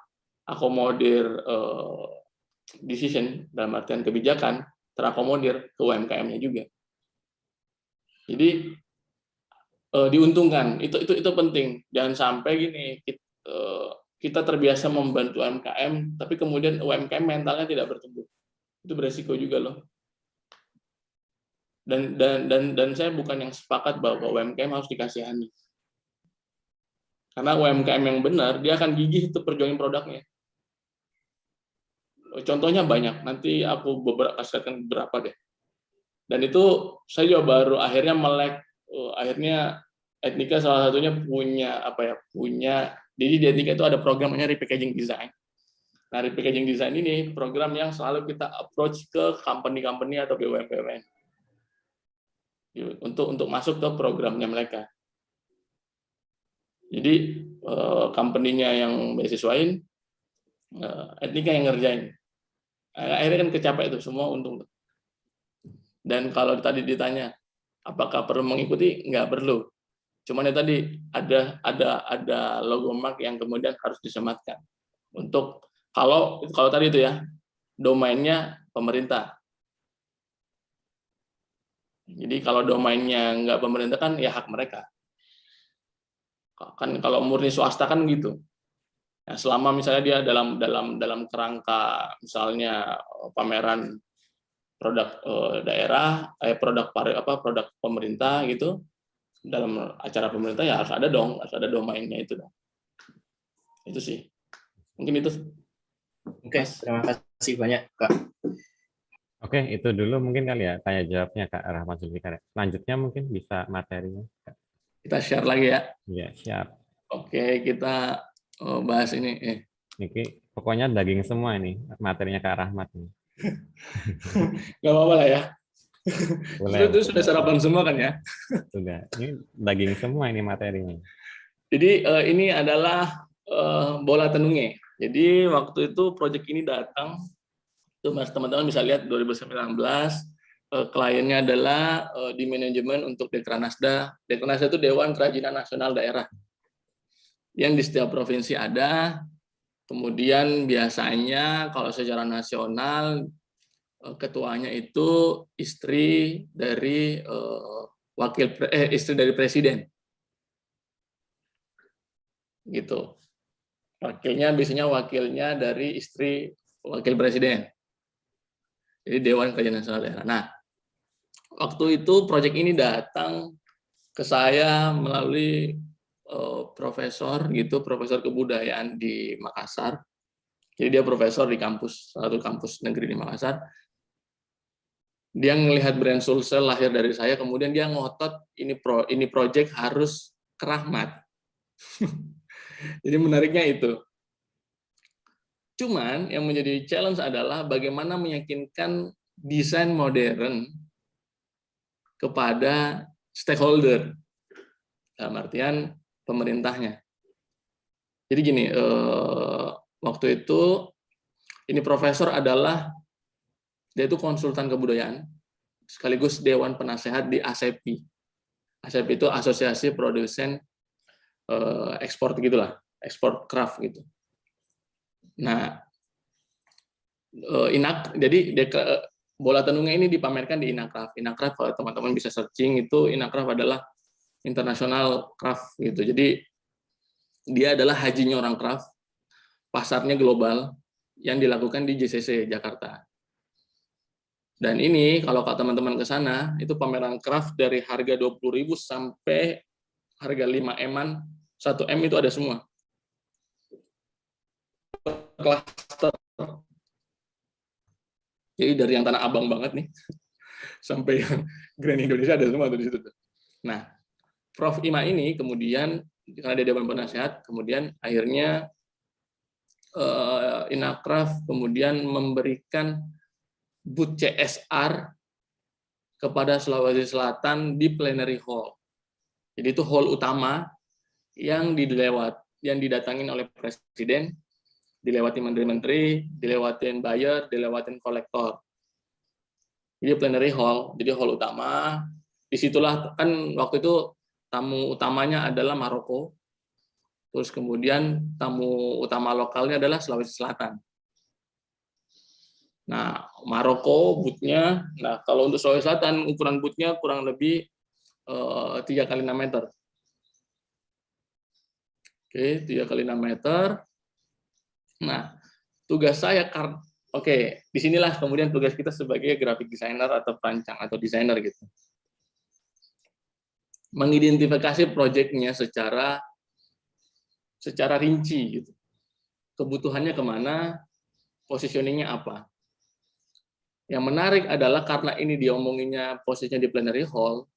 akomodir decision dalam artian kebijakan terakomodir ke UMKM-nya juga. Jadi diuntungkan, itu penting. Jangan sampai gini, kita terbiasa membantu UMKM, tapi kemudian UMKM mentalnya tidak bertumbuh. Itu beresiko juga loh. Dan saya bukan yang sepakat bahwa UMKM harus dikasihani. Karena UMKM yang benar, dia akan gigih itu perjuangin produknya. Contohnya banyak, nanti aku kasihkan beberapa deh. Dan itu saya juga baru akhirnya melek, akhirnya Etnika salah satunya punya jadi di Etnika itu ada programnya repackaging design. Nah, repackaging design ini program yang selalu kita approach ke company-company atau BUMN untuk masuk ke programnya mereka. Jadi company-nya yang beasiswain, Etnika yang ngerjain. Akhirnya kan kecapai itu semua untung. Dan kalau tadi ditanya apakah perlu mengikuti, nggak perlu. Cuman ya tadi ada logo mark yang kemudian harus disematkan. Untuk kalau tadi itu ya domainnya pemerintah. Jadi kalau domainnya nggak pemerintah kan ya hak mereka. Kan kalau murni swasta kan gitu. Nah, selama misalnya dia dalam kerangka misalnya pameran produk daerah, produk pemerintah gitu, dalam acara pemerintah ya harus ada domainnya itu dong. Itu sih. Mungkin itu. Oke, terima kasih banyak, Kak. Oke, itu dulu mungkin kali ya tanya jawabnya Kak Rahmat Zulfikar. Selanjutnya mungkin bisa materinya. Kita share lagi ya. Iya, siap. Oke, kita bahas ini. Ini pokoknya daging semua ini materinya Kak Rahmat. Gak apa-apa lah ya. Boleh, itu sudah sarapan semua kan ya? Sudah. Ini daging semua ini materinya. Jadi ini adalah bola tenungnya. Jadi waktu itu proyek ini datang, tuh mas teman-teman bisa lihat 2019 kliennya adalah di manajemen untuk Dekranasda. Dekranasda itu Dewan Kerajinan Nasional Daerah yang di setiap provinsi ada. Kemudian biasanya kalau secara nasional ketuanya itu istri dari istri dari presiden. Gitu. Biasanya wakilnya dari istri wakil presiden. Jadi Dewan Kerajinan Nasional Daerah. Nah, waktu itu proyek ini datang ke saya melalui profesor kebudayaan di Makassar. Jadi dia profesor di salah satu kampus negeri di Makassar. Dia ngelihat brand Sulsel lahir dari saya, kemudian dia ngotot ini project harus ke Rahmat. Jadi menariknya itu. Cuman yang menjadi challenge adalah bagaimana meyakinkan desain modern kepada stakeholder, dalam artian pemerintahnya. Jadi gini, waktu itu ini profesor adalah dia itu konsultan kebudayaan sekaligus dewan penasehat di ASEPI. ASEPI itu Asosiasi Produsen Ekspor gitulah, ekspor craft gitu. Nah, jadi bola tenungnya ini dipamerkan di Inakraf. Inakraf kalau teman-teman bisa searching itu Inakraf adalah internasional craft gitu. Jadi dia adalah hajinya orang craft, pasarnya global yang dilakukan di JCC Jakarta. Dan ini kalau teman-teman ke sana itu pameran craft dari harga 20.000 sampai harga 5M-an, 1M itu ada semua. Cluster. Jadi dari yang Tanah Abang banget nih sampai yang Grand Indonesia ada semua tuh di situ. Nah, Prof. Ima ini kemudian karena dia dewan penasehat, kemudian akhirnya Inakraf kemudian memberikan booth CSR kepada Sulawesi Selatan di plenary hall. Jadi itu hall utama yang didatangin oleh presiden, dilewati menteri-menteri, dilewatin buyer, dilewatin kolektor. Jadi plenary hall, jadi hall utama. Disitulah kan waktu itu tamu utamanya adalah Maroko. Terus kemudian tamu utama lokalnya adalah Sulawesi Selatan. Nah, Maroko booth-nya, nah kalau untuk Sulawesi Selatan ukuran booth-nya kurang lebih 3 kali 6 meter. Oke, 3 kali 6 meter. Nah, tugas saya, disinilah kemudian tugas kita sebagai graphic designer atau perancang atau desainer gitu. Mengidentifikasi proyeknya secara rinci gitu. Kebutuhannya kemana, positioningnya apa. Yang menarik adalah karena ini diomonginnya posisinya di plenary hall,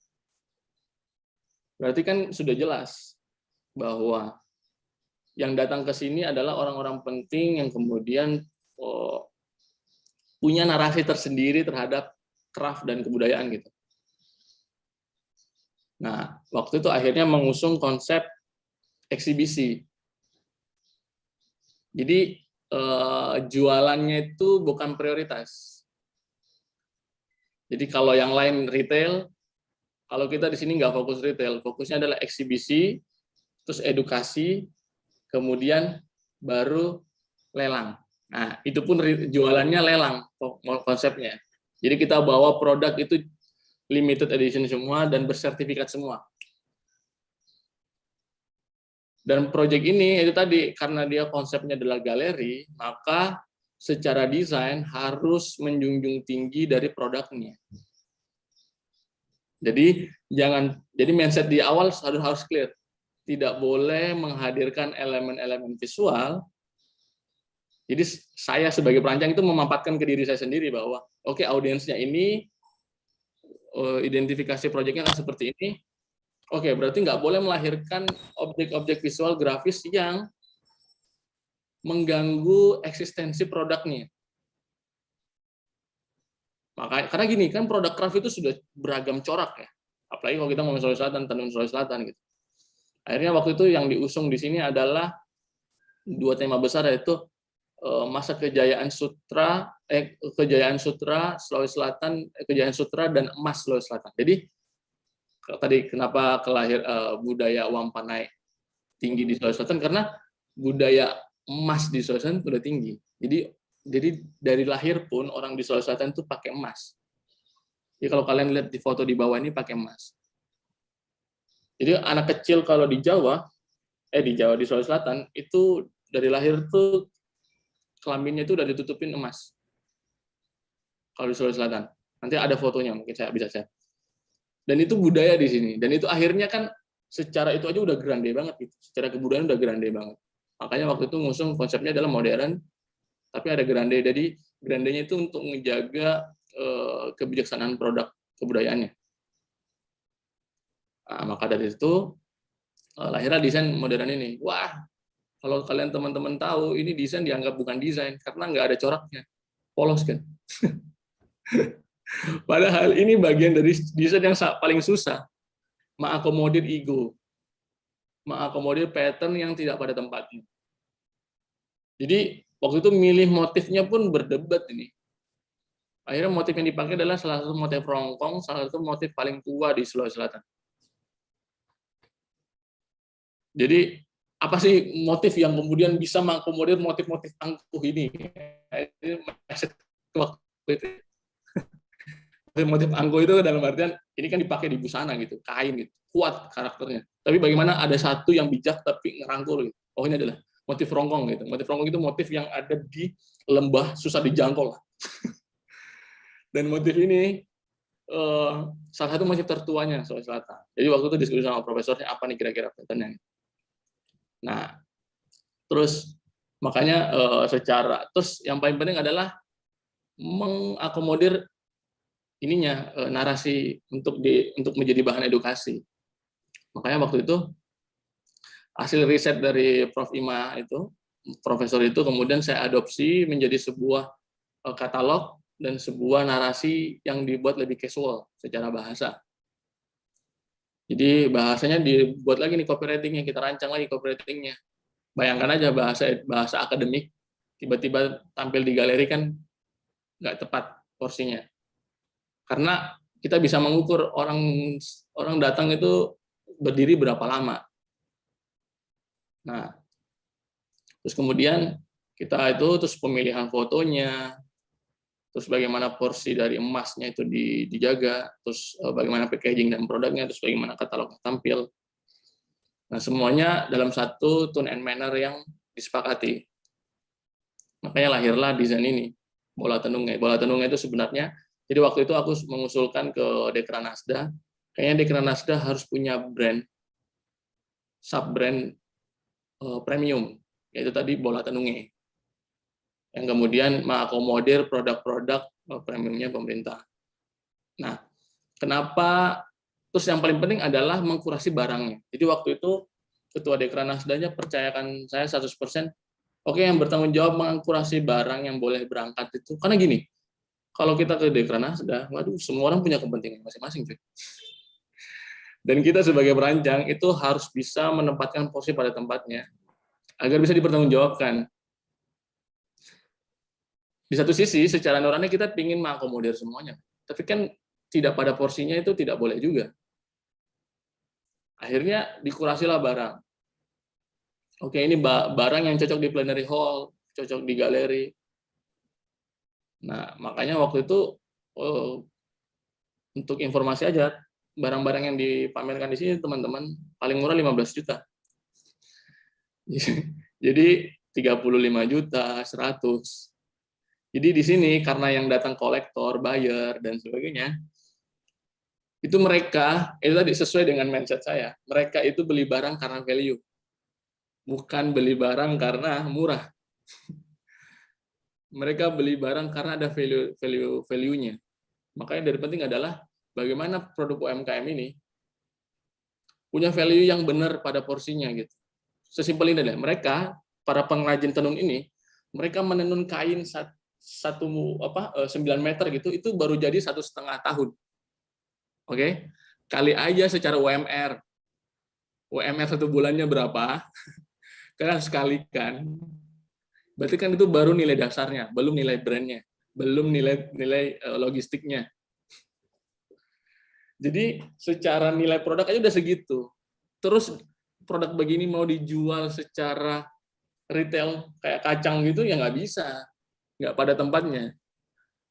berarti kan sudah jelas bahwa yang datang ke sini adalah orang-orang penting yang kemudian punya narasi tersendiri terhadap craft dan kebudayaan gitu. Nah, waktu itu akhirnya mengusung konsep eksibisi. Jadi jualannya itu bukan prioritas. Jadi kalau yang lain retail, kalau kita di sini nggak fokus retail, fokusnya adalah eksibisi, terus edukasi, kemudian baru lelang. Nah, itu pun jualannya lelang konsepnya. Jadi kita bawa produk itu limited edition semua dan bersertifikat semua. Dan proyek ini itu tadi karena dia konsepnya adalah galeri, maka secara desain harus menjunjung tinggi dari produknya. Jadi mindset di awal harus clear. Tidak boleh menghadirkan elemen-elemen visual. Jadi saya sebagai perancang itu memampatkan ke diri saya sendiri bahwa oke, audiensnya ini, identifikasi proyeknya kan seperti ini. Oke, berarti nggak boleh melahirkan objek-objek visual grafis yang mengganggu eksistensi produknya. Karena gini, kan produk craft itu sudah beragam corak ya. Apalagi kalau kita ngomong Sulawesi Selatan, tenun Sulawesi Selatan gitu. Akhirnya waktu itu yang diusung di sini adalah 2 tema besar, yaitu masa kejayaan sutra Sulawesi Selatan, kejayaan sutra dan emas Sulawesi Selatan. Jadi tadi kenapa budaya Wampa naik tinggi di Sulawesi Selatan, karena budaya emas di Sulawesi Selatan sudah tinggi. Jadi dari lahir pun orang di Sulawesi Selatan itu pakai emas. Jadi kalau kalian lihat di foto di bawah ini pakai emas. Jadi anak kecil kalau di Sulawesi Selatan itu dari lahir tuh kelaminnya itu udah ditutupin emas. Kalau di Sulawesi Selatan. Nanti ada fotonya, mungkin saya bisa share. Dan itu budaya di sini. Dan itu akhirnya kan secara itu aja udah grande banget gitu. Secara kebudayaan udah grande banget. Makanya waktu itu ngusung konsepnya adalah modern, tapi ada grande. Jadi grandenya itu untuk menjaga kebijaksanaan produk kebudayaannya. Nah, maka dari itu lahirlah desain modern ini. Wah, kalau kalian teman-teman tahu, ini desain dianggap bukan desain karena nggak ada coraknya, polos kan. Padahal ini bagian dari desain yang paling susah, mengakomodir ego, mengakomodir pattern yang tidak pada tempatnya. Jadi waktu itu milih motifnya pun berdebat ini. Akhirnya motif yang dipakai adalah salah satu motif rongkong, salah satu motif paling tua di Sulawesi Selatan. Jadi apa sih motif yang kemudian bisa mengakomodir motif-motif angkuh ini? Motif angkuh itu dalam artian ini kan dipakai di busana gitu, kain gitu, kuat karakternya. Tapi bagaimana ada satu yang bijak tapi ngerangkul gitu. Oh, ini adalah motif rongkong gitu. Motif rongkong itu motif yang ada di lembah susah dijangkau lah. Dan motif ini salah satu motif tertuanya Sulawesi Selatan. Jadi waktu itu diskusi sama profesornya apa nih kira-kira patternnya. Nah, terus makanya terus yang paling penting adalah mengakomodir ininya narasi untuk menjadi bahan edukasi. Makanya waktu itu hasil riset dari Prof. Ima itu, profesor itu kemudian saya adopsi menjadi sebuah katalog dan sebuah narasi yang dibuat lebih casual secara bahasa. Jadi bahasanya dibuat lagi nih copywriting-nya, kita rancang lagi copywriting-nya. Bayangkan aja bahasa akademik tiba-tiba tampil di galeri kan nggak tepat porsinya. Karena kita bisa mengukur orang datang itu berdiri berapa lama. Nah, terus kemudian kita terus pemilihan fotonya, terus bagaimana porsi dari emasnya itu dijaga, terus bagaimana packaging dan produknya, terus bagaimana katalognya tampil. Nah, semuanya dalam satu tone and manner yang disepakati. Makanya lahirlah desain ini, bola tenungnya. Bola tenungnya itu sebenarnya, jadi waktu itu aku mengusulkan ke Dekranasda, kayaknya Dekranasda harus punya brand, sub-brand premium, yaitu tadi bola tenungnya, yang kemudian mengakomodir produk-produk premiumnya pemerintah. Nah, kenapa? Terus yang paling penting adalah mengkurasi barangnya. Jadi waktu itu Ketua Dekranasdanya percayakan saya 100%, oke, yang bertanggung jawab mengkurasi barang yang boleh berangkat itu. Karena gini, kalau kita ke Dekranasda, waduh, semua orang punya kepentingan masing-masing, cuy. Dan kita sebagai perancang itu harus bisa menempatkan porsi pada tempatnya agar bisa dipertanggungjawabkan. Di satu sisi, secara nurani kita ingin mengakomodir semuanya, tapi kan tidak pada porsinya itu tidak boleh juga. Akhirnya dikurasilah barang. Oke, ini barang yang cocok di plenary hall, cocok di galeri. Nah, makanya waktu itu untuk informasi aja, barang-barang yang dipamerkan di sini teman-teman paling murah 15 juta. Jadi 35 juta, 100. Jadi di sini karena yang datang kolektor, buyer dan sebagainya, itu mereka itu tadi sesuai dengan mindset saya. Mereka itu beli barang karena value, bukan beli barang karena murah. Mereka beli barang karena ada value-nya. Makanya dari penting adalah bagaimana produk UMKM ini punya value yang benar pada porsinya gitu. Sesimpel ini deh. Mereka para pengrajin tenun ini, mereka menenun kain 9 meter gitu, itu baru jadi 1,5 tahun. Oke, kali aja secara UMR 1 bulannya berapa? Kalian harus kalikan. Berarti kan itu baru nilai dasarnya, belum nilai brandnya, belum nilai logistiknya. Jadi secara nilai produk aja udah segitu. Terus produk begini mau dijual secara retail kayak kacang gitu ya nggak bisa, nggak pada tempatnya.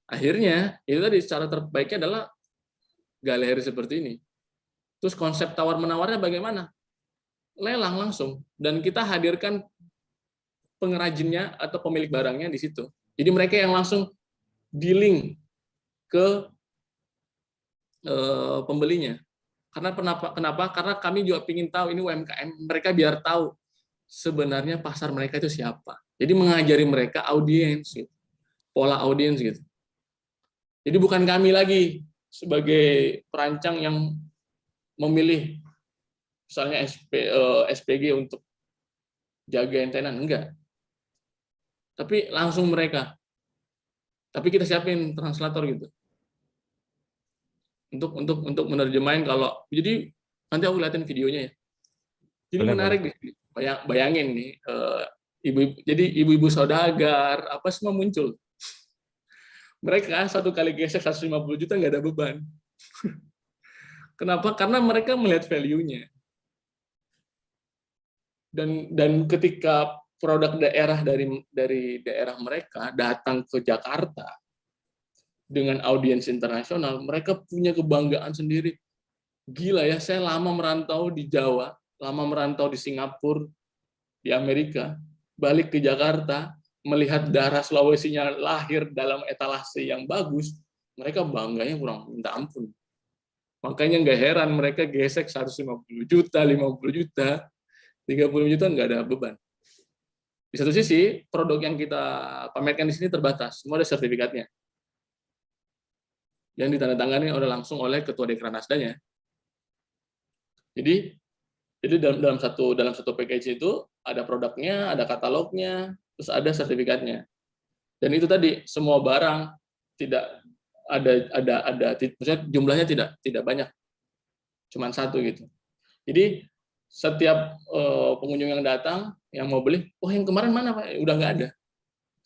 Akhirnya itu tadi cara terbaiknya adalah galeri seperti ini. Terus konsep tawar-menawarnya bagaimana? Lelang langsung. Dan kita hadirkan pengrajinnya atau pemilik barangnya di situ. Jadi mereka yang langsung dealing ke pembelinya. Kenapa? Karena kami juga ingin tahu ini UMKM, mereka biar tahu sebenarnya pasar mereka itu siapa. Jadi mengajari mereka audiens, gitu. Pola audiens gitu. Jadi bukan kami lagi sebagai perancang yang memilih misalnya SPG untuk jaga tenan, enggak. Tapi langsung mereka. Tapi kita siapin translator gitu. Untuk menerjemahin kalau jadi nanti aku liatin videonya ya. Jadi Boleh, menarik nih. Bayangin nih ibu-ibu saudagar apa semua muncul. Mereka satu kali gesek 150 juta nggak ada beban. Kenapa? Karena mereka melihat value-nya. Dan ketika produk daerah dari daerah mereka datang ke Jakarta dengan audiens internasional, mereka punya kebanggaan sendiri. Gila ya, saya lama merantau di Jawa, lama merantau di Singapura, di Amerika, balik ke Jakarta, melihat darah Sulawesinya lahir dalam etalase yang bagus, mereka bangganya kurang minta ampun. Makanya nggak heran mereka gesek 150 juta, 50 juta, 30 juta nggak ada beban. Di satu sisi, produk yang kita pamerkan di sini terbatas, semua ada sertifikatnya. Yang ditandatangani langsung oleh Ketua Dekranasdanya. Jadi dalam satu package itu ada produknya, ada katalognya, terus ada sertifikatnya. Dan itu tadi semua barang tidak ada maksudnya jumlahnya tidak banyak. Cuman satu gitu. Jadi setiap pengunjung yang datang yang mau beli, oh yang kemarin mana Pak? Udah nggak ada.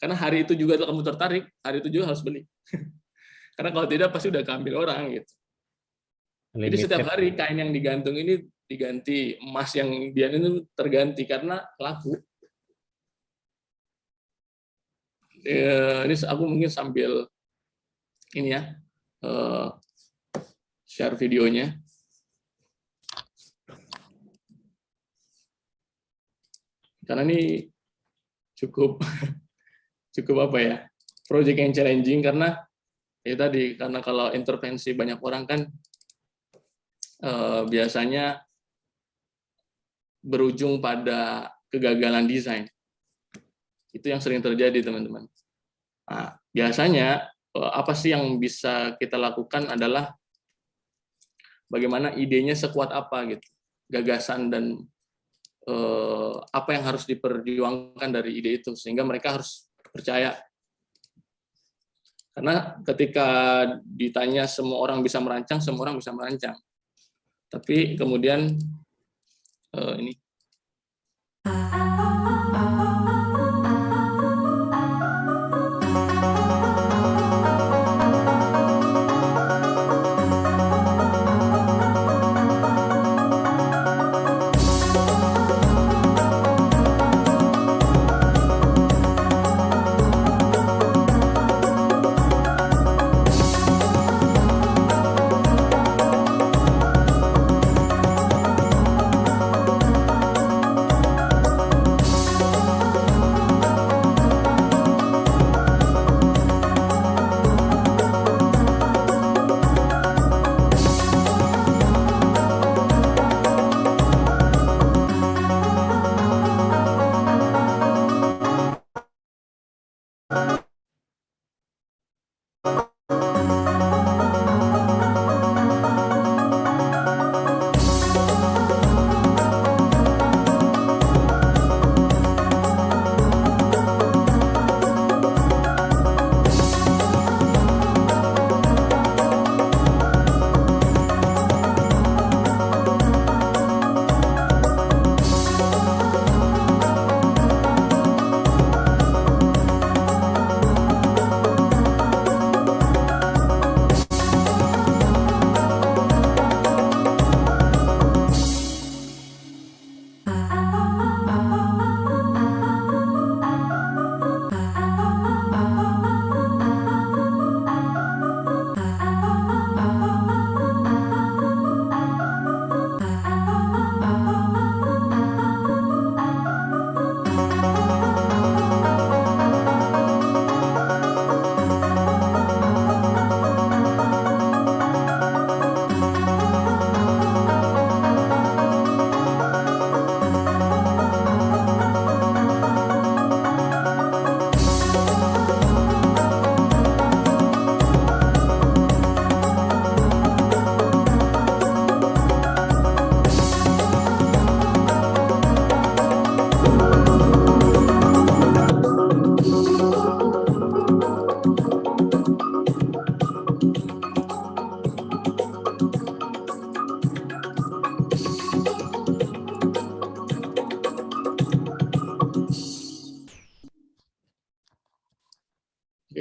Karena hari itu juga kamu tertarik, hari itu juga harus beli. Karena kalau tidak pasti udah keambil orang gitu. Jadi setiap hari kain yang digantung ini diganti, emas yang dia ini terganti karena laku. Ini aku mungkin sambil ini ya share videonya. Karena ini cukup apa ya, project yang challenging karena ya tadi karena kalau intervensi banyak orang kan biasanya berujung pada kegagalan desain. Itu yang sering terjadi teman-teman. Nah, biasanya apa sih yang bisa kita lakukan adalah bagaimana idenya sekuat apa gitu, gagasan dan apa yang harus diperjuangkan dari ide itu sehingga mereka harus percaya. Karena ketika ditanya semua orang bisa merancang, semua orang bisa merancang. Tapi kemudian ini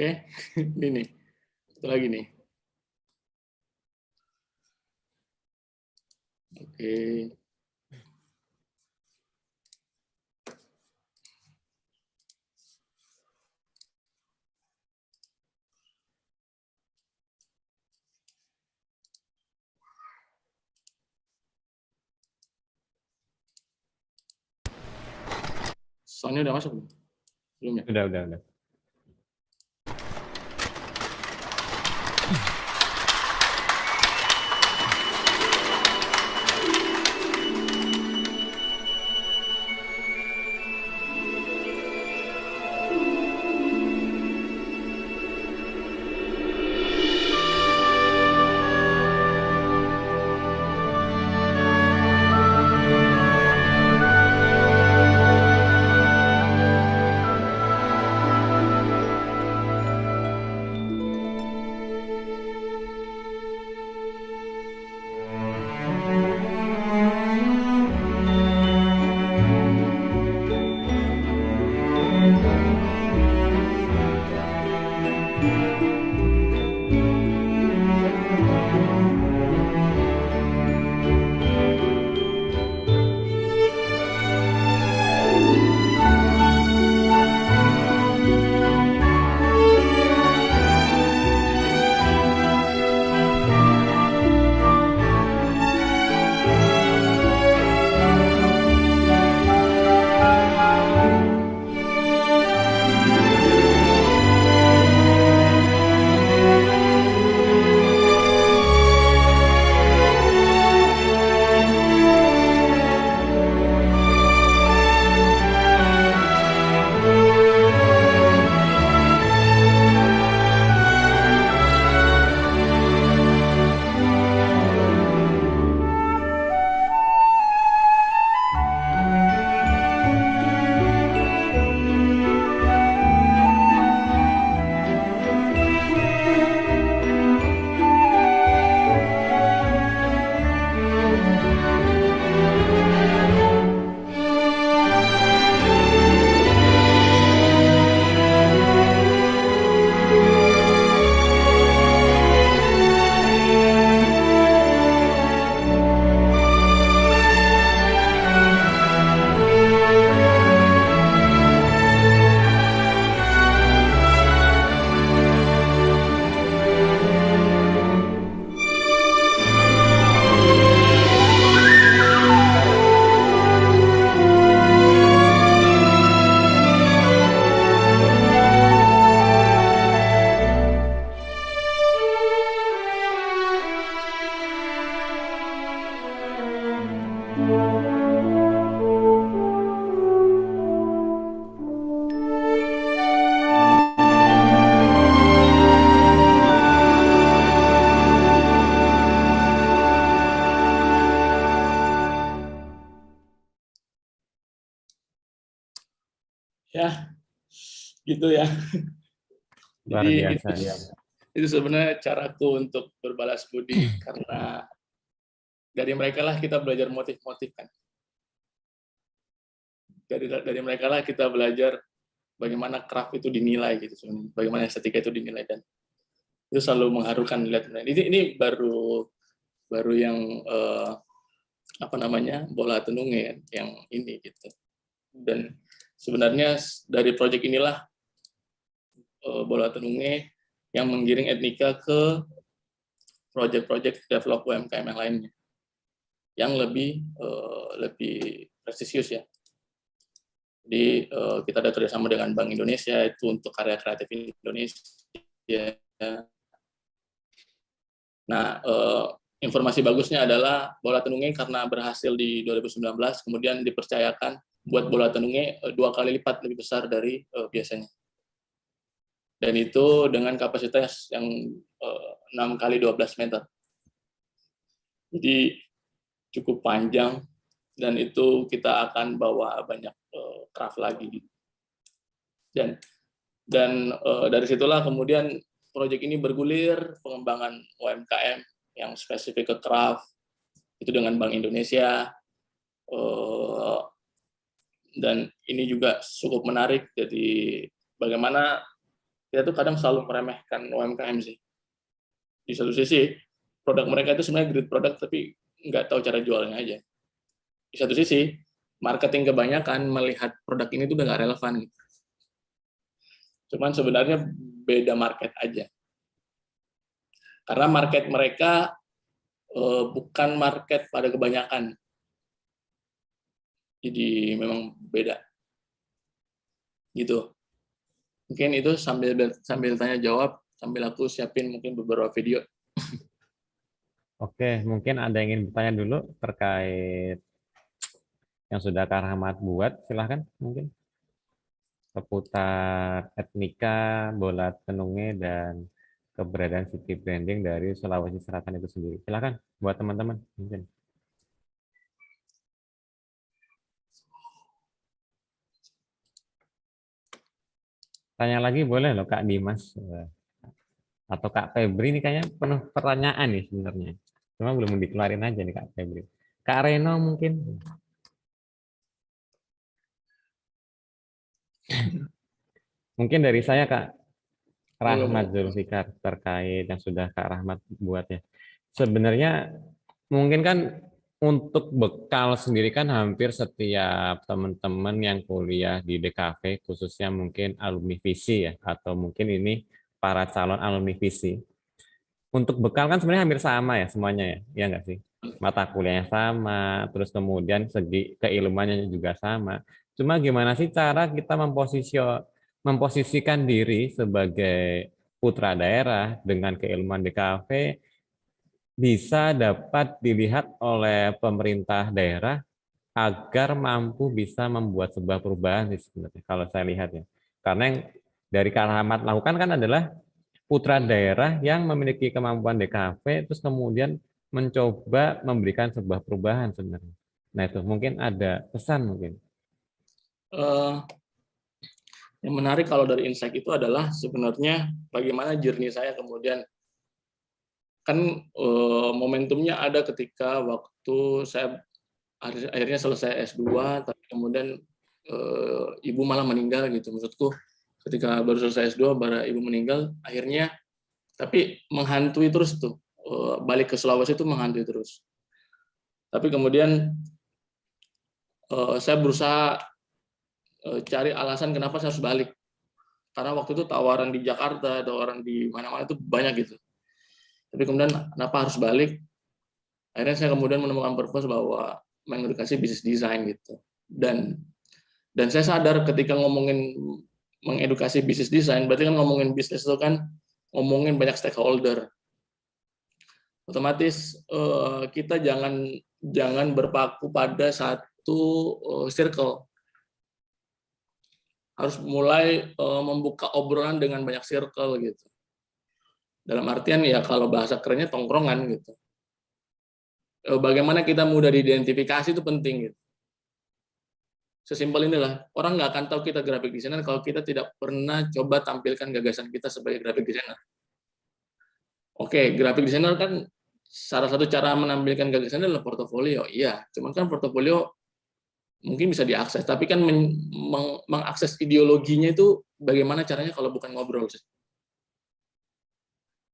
Oke, ini nih. Satu lagi nih. Oke. Soundnya udah masuk belum? Belum ya? Udah. Ya, gitu ya. Luar Jadi biasa. itu sebenarnya caraku untuk berbalas budi karena dari mereka lah kita belajar motif-motif kan. Dari mereka lah kita belajar bagaimana craft itu dinilai gitu sebenarnya, bagaimana estetika itu dinilai, dan itu selalu mengharukan lihat. Ini baru yang apa namanya, bola tenungnya yang ini gitu. Dan sebenarnya dari proyek inilah bola tenungnya yang menggiring Etnika ke proyek-proyek develop UMKM yang lainnya yang lebih prestisius ya. Jadi kita ada kerjasama dengan Bank Indonesia itu untuk karya kreatif Indonesia. Nah, informasi bagusnya adalah bola tenungnya karena berhasil di 2019, kemudian dipercayakan buat bola tenungnya 2 kali lipat lebih besar dari biasanya. Dan itu dengan kapasitas yang 6 kali 12 meter. Jadi cukup panjang, dan itu kita akan bawa banyak craft lagi. Dan dari situlah kemudian proyek ini bergulir, pengembangan UMKM yang spesifik ke craft, itu dengan Bank Indonesia, dan ini juga cukup menarik. Jadi bagaimana kita tuh kadang selalu meremehkan UMKM sih. Di satu sisi, produk mereka itu sebenarnya great produk, tapi nggak tahu cara jualnya aja. Di satu sisi, marketing kebanyakan melihat produk ini tuh udah nggak relevan. Gitu. Cuman sebenarnya beda market aja. Karena market mereka bukan market pada kebanyakan. Jadi memang beda. Gitu. Mungkin itu sambil tanya jawab, sambil aku siapin mungkin beberapa video. Oke, mungkin ada yang ingin bertanya dulu terkait yang sudah Kak Rahmat buat, silahkan mungkin. Seputar etnika, bola tenunge, dan keberadaan city branding dari Sulawesi Selatan itu sendiri. Silahkan buat teman-teman mungkin. Tanya lagi boleh loh Kak Dimas atau Kak Febri, ini kayaknya penuh pertanyaan nih sebenarnya. Cuma belum dikeluarin aja nih Kak Febri. Kak Reno mungkin. Mungkin dari saya Kak Rahmat Zulfikar terkait yang sudah Kak Rahmat buat ya. Sebenarnya mungkin kan untuk bekal sendiri kan hampir setiap teman-teman yang kuliah di DKV, khususnya mungkin alumni visi ya, atau mungkin ini para calon alumni visi. Untuk bekal kan sebenarnya hampir sama ya semuanya ya, ya nggak sih? Mata kuliahnya sama, terus kemudian segi keilmuannya juga sama. Cuma gimana sih cara kita memposisikan diri sebagai putra daerah dengan keilmuan DKV bisa dapat dilihat oleh pemerintah daerah agar mampu bisa membuat sebuah perubahan sih sebenarnya kalau saya lihat ya. Karena yang dari Kak Rahmat lakukan kan adalah putra daerah yang memiliki kemampuan DKV terus kemudian mencoba memberikan sebuah perubahan sebenarnya. Nah itu mungkin ada pesan mungkin. Yang menarik kalau dari insight itu adalah sebenarnya bagaimana journey saya kemudian kan momentumnya ada ketika waktu saya akhirnya selesai S2 tapi kemudian ibu malah meninggal gitu. Maksudku ketika baru selesai S2 baru ibu meninggal akhirnya tapi menghantui terus tuh balik ke Sulawesi itu menghantui terus. Tapi kemudian saya berusaha cari alasan kenapa saya harus balik. Karena waktu itu tawaran di Jakarta, tawaran di mana-mana itu banyak gitu. Tapi kemudian kenapa harus balik? Akhirnya saya kemudian menemukan purpose bahwa mengedukasi bisnis design gitu. Dan saya sadar ketika ngomongin mengedukasi bisnis design, berarti kan ngomongin bisnis itu kan ngomongin banyak stakeholder. Otomatis kita jangan berpaku pada satu circle. Harus mulai membuka obrolan dengan banyak circle gitu. Dalam artian ya kalau bahasa kerennya tongkrongan gitu. Bagaimana kita mudah diidentifikasi itu penting gitu. Sesimpel inilah, orang nggak akan tahu kita graphic designer kalau kita tidak pernah coba tampilkan gagasan kita sebagai graphic designer. Oke, graphic designer kan salah satu cara menampilkan gagasan adalah portofolio. Iya, cuman kan portofolio mungkin bisa diakses, tapi kan mengakses ideologinya itu bagaimana caranya kalau bukan ngobrol.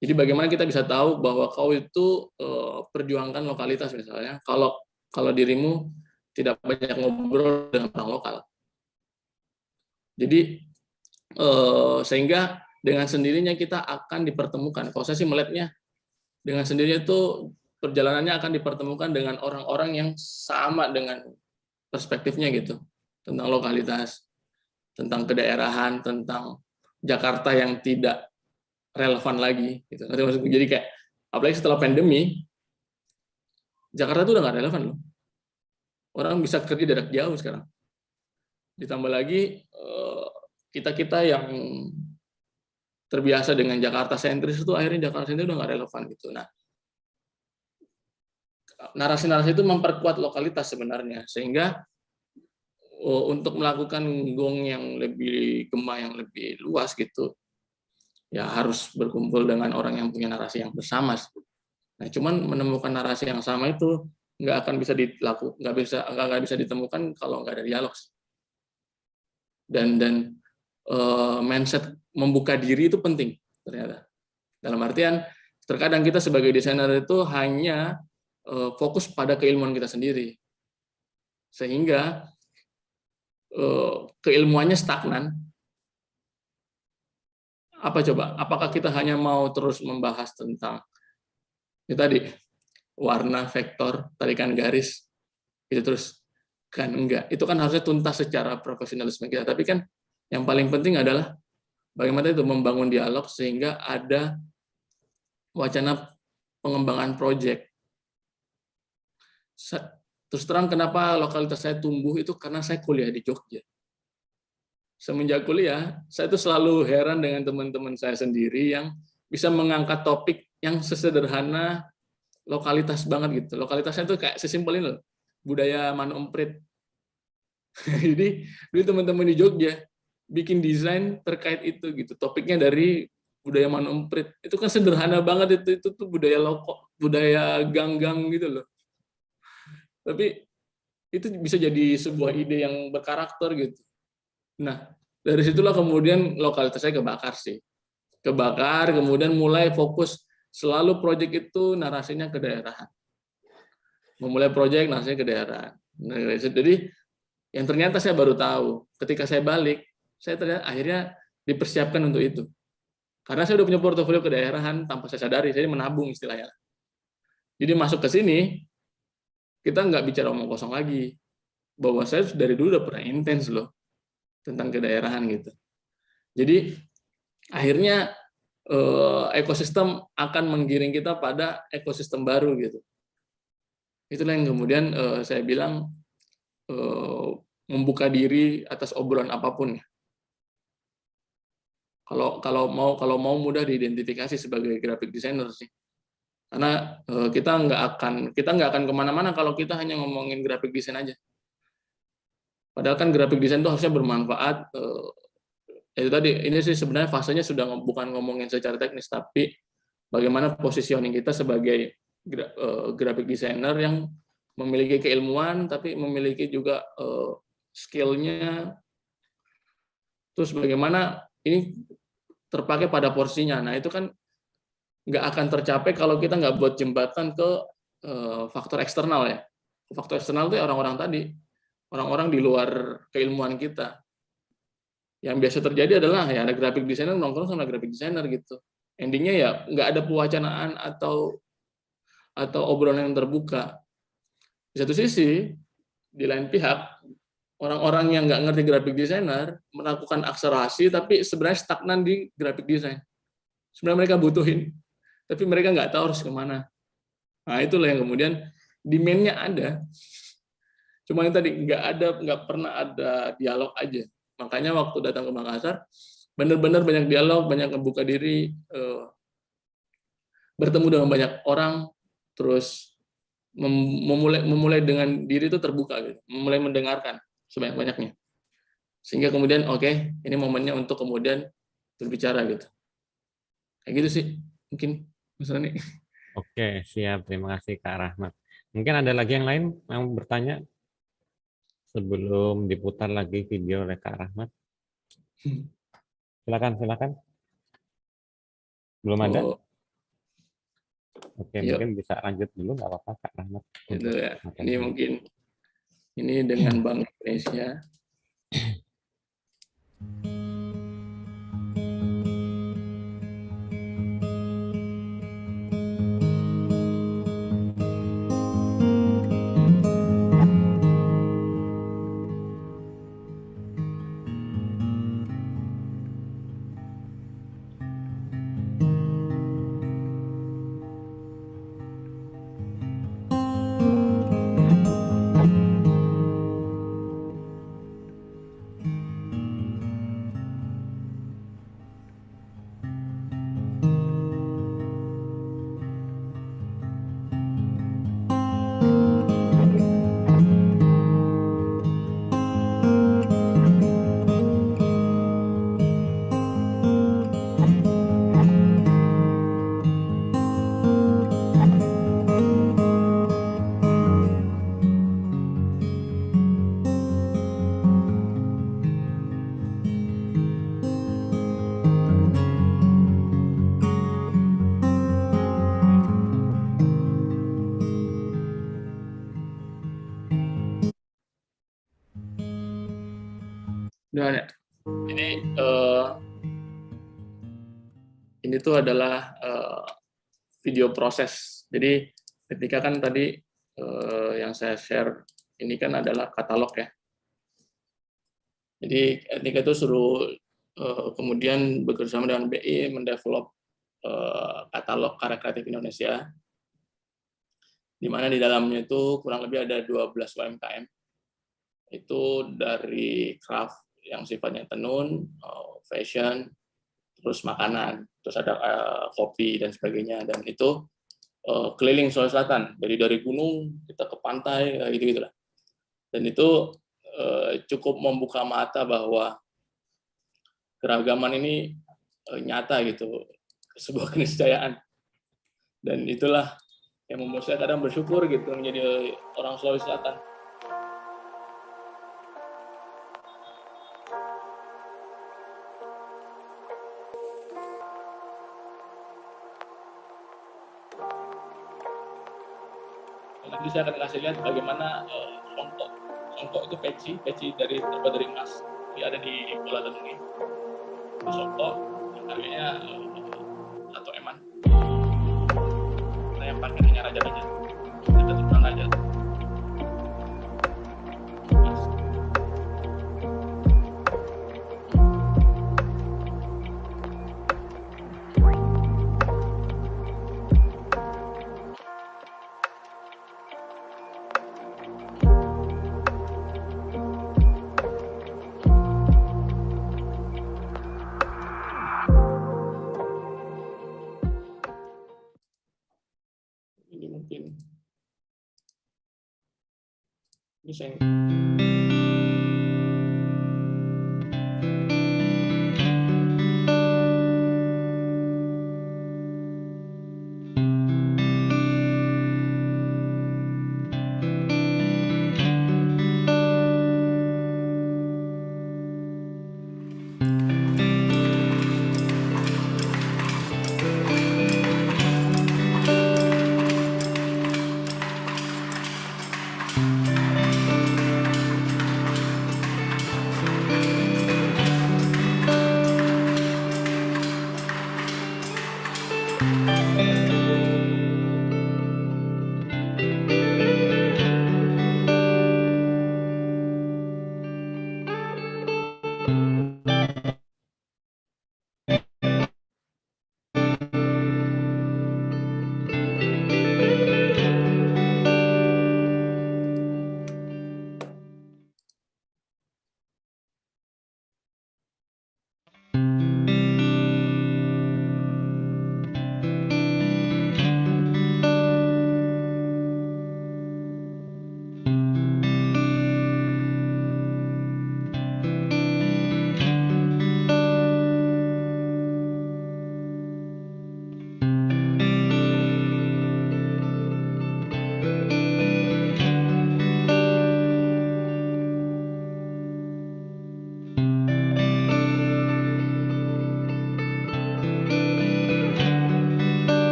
Jadi bagaimana kita bisa tahu bahwa kau itu perjuangkan lokalitas misalnya, kalau dirimu tidak banyak ngobrol dengan orang lokal. Jadi sehingga dengan sendirinya kita akan dipertemukan. Kalau saya sih melihatnya dengan sendirinya itu perjalanannya akan dipertemukan dengan orang-orang yang sama dengan perspektifnya gitu tentang lokalitas, tentang kedaerahan, tentang Jakarta yang tidak relevan lagi gitu. Jadi kayak apalagi setelah pandemi Jakarta itu udah nggak relevan loh. Orang bisa kerja jarak jauh sekarang. Ditambah lagi kita yang terbiasa dengan Jakarta sentris itu akhirnya Jakarta sentris udah nggak relevan gitu. Nah, narasi-narasi itu memperkuat lokalitas sebenarnya sehingga untuk melakukan gong yang lebih gema yang lebih luas gitu ya harus berkumpul dengan orang yang punya narasi yang bersama. Nah, cuman menemukan narasi yang sama itu nggak akan bisa nggak bisa ditemukan kalau nggak ada dialog. Dan mindset membuka diri itu penting ternyata. Dalam artian terkadang kita sebagai desainer itu hanya fokus pada keilmuan kita sendiri, sehingga keilmuannya stagnan. Apa coba? Apakah kita hanya mau terus membahas tentang itu tadi warna, vektor, tarikan garis, itu terus? Kan enggak. Itu kan harusnya tuntas secara profesionalisme kita. Tapi kan yang paling penting adalah bagaimana itu membangun dialog sehingga ada wacana pengembangan proyek. Terus terang kenapa lokalitas saya tumbuh itu karena saya kuliah di Jogja. Semenjak kuliah, saya itu selalu heran dengan teman-teman saya sendiri yang bisa mengangkat topik yang sesederhana lokalitas banget gitu. Lokalitasnya itu kayak sesimpel ini loh, budaya Manu Emprit. Jadi teman-teman di Jogja bikin desain terkait itu gitu. Topiknya dari budaya Manu Emprit. Itu kan sederhana banget itu tuh budaya lokal, budaya gang-gang gitu loh. Tapi itu bisa jadi sebuah ide yang berkarakter gitu. Nah, dari situlah kemudian lokalitas saya kebakar sih. Kebakar, kemudian mulai fokus selalu proyek itu narasinya ke daerahan. Memulai proyek narasinya ke daerahan. Nah, jadi yang ternyata saya baru tahu ketika saya balik, saya ternyata akhirnya dipersiapkan untuk itu. Karena saya udah punya portofolio ke daerahan tanpa saya sadari, saya menabung istilahnya. Jadi masuk ke sini, kita nggak bicara omong kosong lagi. Bahwa saya dari dulu udah pernah intens loh tentang kedaerahan gitu. Jadi akhirnya ekosistem akan menggiring kita pada ekosistem baru gitu. Itulah yang kemudian saya bilang membuka diri atas obrolan apapun. Kalau mau mudah diidentifikasi sebagai graphic designer sih. Karena kita nggak akan kemana-mana kalau kita hanya ngomongin graphic design aja. Padahal kan graphic design itu harusnya bermanfaat. Itu tadi, ini sih sebenarnya fasenya sudah bukan ngomongin secara teknis, tapi bagaimana positioning kita sebagai graphic designer yang memiliki keilmuan, tapi memiliki juga skill-nya. Terus bagaimana ini terpakai pada porsinya. Nah itu kan nggak akan tercapai kalau kita nggak buat jembatan ke faktor eksternal ya. Faktor eksternal itu orang-orang tadi. Orang-orang di luar keilmuan kita. Yang biasa terjadi adalah ya ada graphic designer nongkrong sama graphic designer gitu. Endingnya ya nggak ada pewacanaan atau obrolan yang terbuka. Di satu sisi, di lain pihak, orang-orang yang nggak ngerti graphic designer melakukan akselerasi tapi sebenarnya stagnan di graphic design. Sebenarnya mereka butuhin, tapi mereka nggak tahu harus kemana. Nah itulah yang kemudian demand-nya ada. Cuma yang tadi nggak pernah ada dialog aja. Makanya waktu datang ke Makassar, benar-benar banyak dialog, banyak membuka diri, bertemu dengan banyak orang, terus memulai dengan diri itu terbuka, gitu. Memulai mendengarkan sebanyak-banyaknya. Sehingga kemudian oke, ini momennya untuk kemudian berbicara gitu. Kayak gitu sih, mungkin Mas Rani. Oke, siap. Terima kasih Kak Rahmat. Mungkin ada lagi yang lain yang bertanya? Sebelum diputar lagi video oleh Kak Rahmat. Silakan. Belum ada? Oke, Yuk. mungkin bisa lanjut dulu, nggak apa-apa Kak Rahmat. Itu ya. Ini mungkin ini dengan Bank Indonesia. Ya. Jadi ini tuh adalah video proses. Jadi ketika kan tadi yang saya share ini kan adalah katalog ya. Jadi ketika itu suruh kemudian bekerjasama dengan BI mendevelop katalog karya kreatif Indonesia, di mana di dalamnya itu kurang lebih ada 12 UMKM. Itu dari craft yang sifatnya tenun, fashion, terus makanan, terus ada kopi dan sebagainya. Dan itu keliling Sulawesi Selatan, dari gunung kita ke pantai, gitu-gitulah. Dan itu cukup membuka mata bahwa keragaman ini nyata gitu, sebuah keniscayaan. Dan itulah yang membuat saya kadang bersyukur gitu menjadi orang Sulawesi Selatan. Nanti saya akan kasih lihat bagaimana songkok itu peci terbuat dari emas, yang ada di Pulau Tenuni. Itu songkok, harganya 1 eman. Nah, yang pakai hanya raja-raja, kita turunan raja. Emas. Ini mungkin ini saya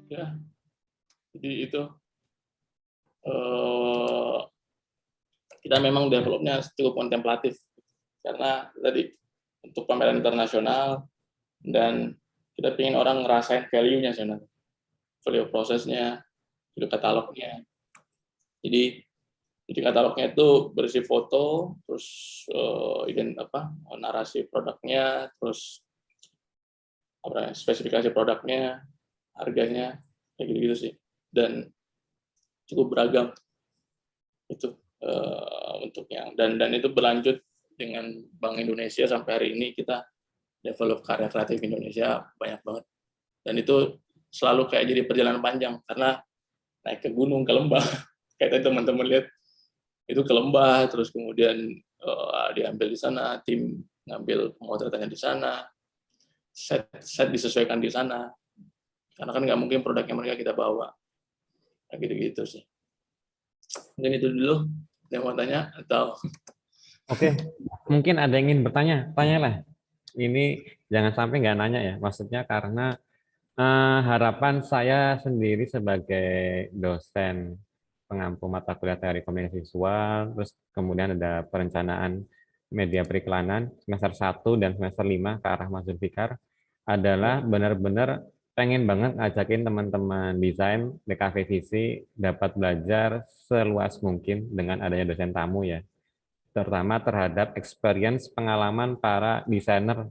ya. Jadi itu kita memang developnya cukup kontemplatif karena tadi untuk pameran internasional dan kita ingin orang ngerasain value-nya sebenarnya, value prosesnya, value katalognya. Jadi katalognya itu berisi foto, terus narasi produknya, terus spesifikasi produknya, harganya, kayak gitu-gitu sih. Dan cukup beragam itu bentuknya. Dan itu berlanjut dengan Bank Indonesia sampai hari ini kita develop karya kreatif Indonesia banyak banget. Dan itu selalu kayak jadi perjalanan panjang karena naik ke gunung, ke lembah. Kayak tadi teman-teman lihat itu ke lembah, terus kemudian diambil di sana, tim ngambil pemotretannya di sana, set disesuaikan di sana. Karena kan nggak mungkin produknya mereka kita bawa. Nah, gitu-gitu sih. Mungkin itu dulu yang mau tanya atau Oke, mungkin ada yang ingin bertanya, tanyalah. Ini jangan sampai nggak nanya ya, maksudnya karena harapan saya sendiri sebagai dosen pengampu mata kuliah teori komunikasi visual, terus kemudian ada perencanaan media periklanan semester 1 dan semester 5 ke arah Mas Zulfikar, adalah benar-benar pengen banget ngajakin teman-teman desain DKV Visi dapat belajar seluas mungkin dengan adanya dosen tamu ya, terutama terhadap experience pengalaman para desainer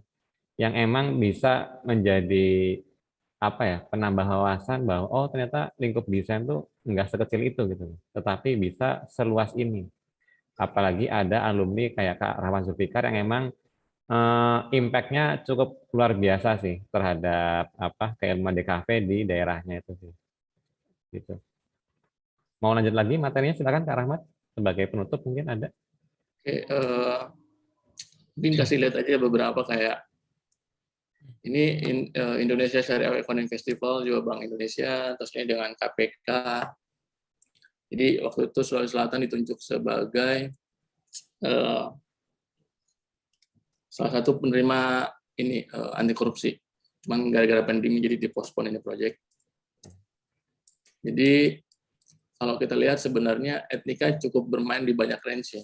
yang emang bisa menjadi apa ya, penambah wawasan bahwa oh ternyata lingkup desain tuh nggak sekecil itu gitu, tetapi bisa seluas ini. Apalagi ada alumni kayak Kak Rahman Zulfikar yang emang impact-nya cukup luar biasa sih terhadap apa keilmuan DKV di daerahnya itu sih. Gitu. Mau lanjut lagi materinya, silakan Kak Rahmat sebagai penutup mungkin ada. mungkin kasih lihat aja beberapa kayak ini Indonesia Syariah Economic Festival juga Bank Indonesia, terusnya dengan KPK. Jadi waktu itu Sulawesi Selatan ditunjuk sebagai salah satu penerima ini anti korupsi. Cuman gara-gara pandemi jadi dipospon ini project. Jadi kalau kita lihat sebenarnya Etnika cukup bermain di banyak range ya.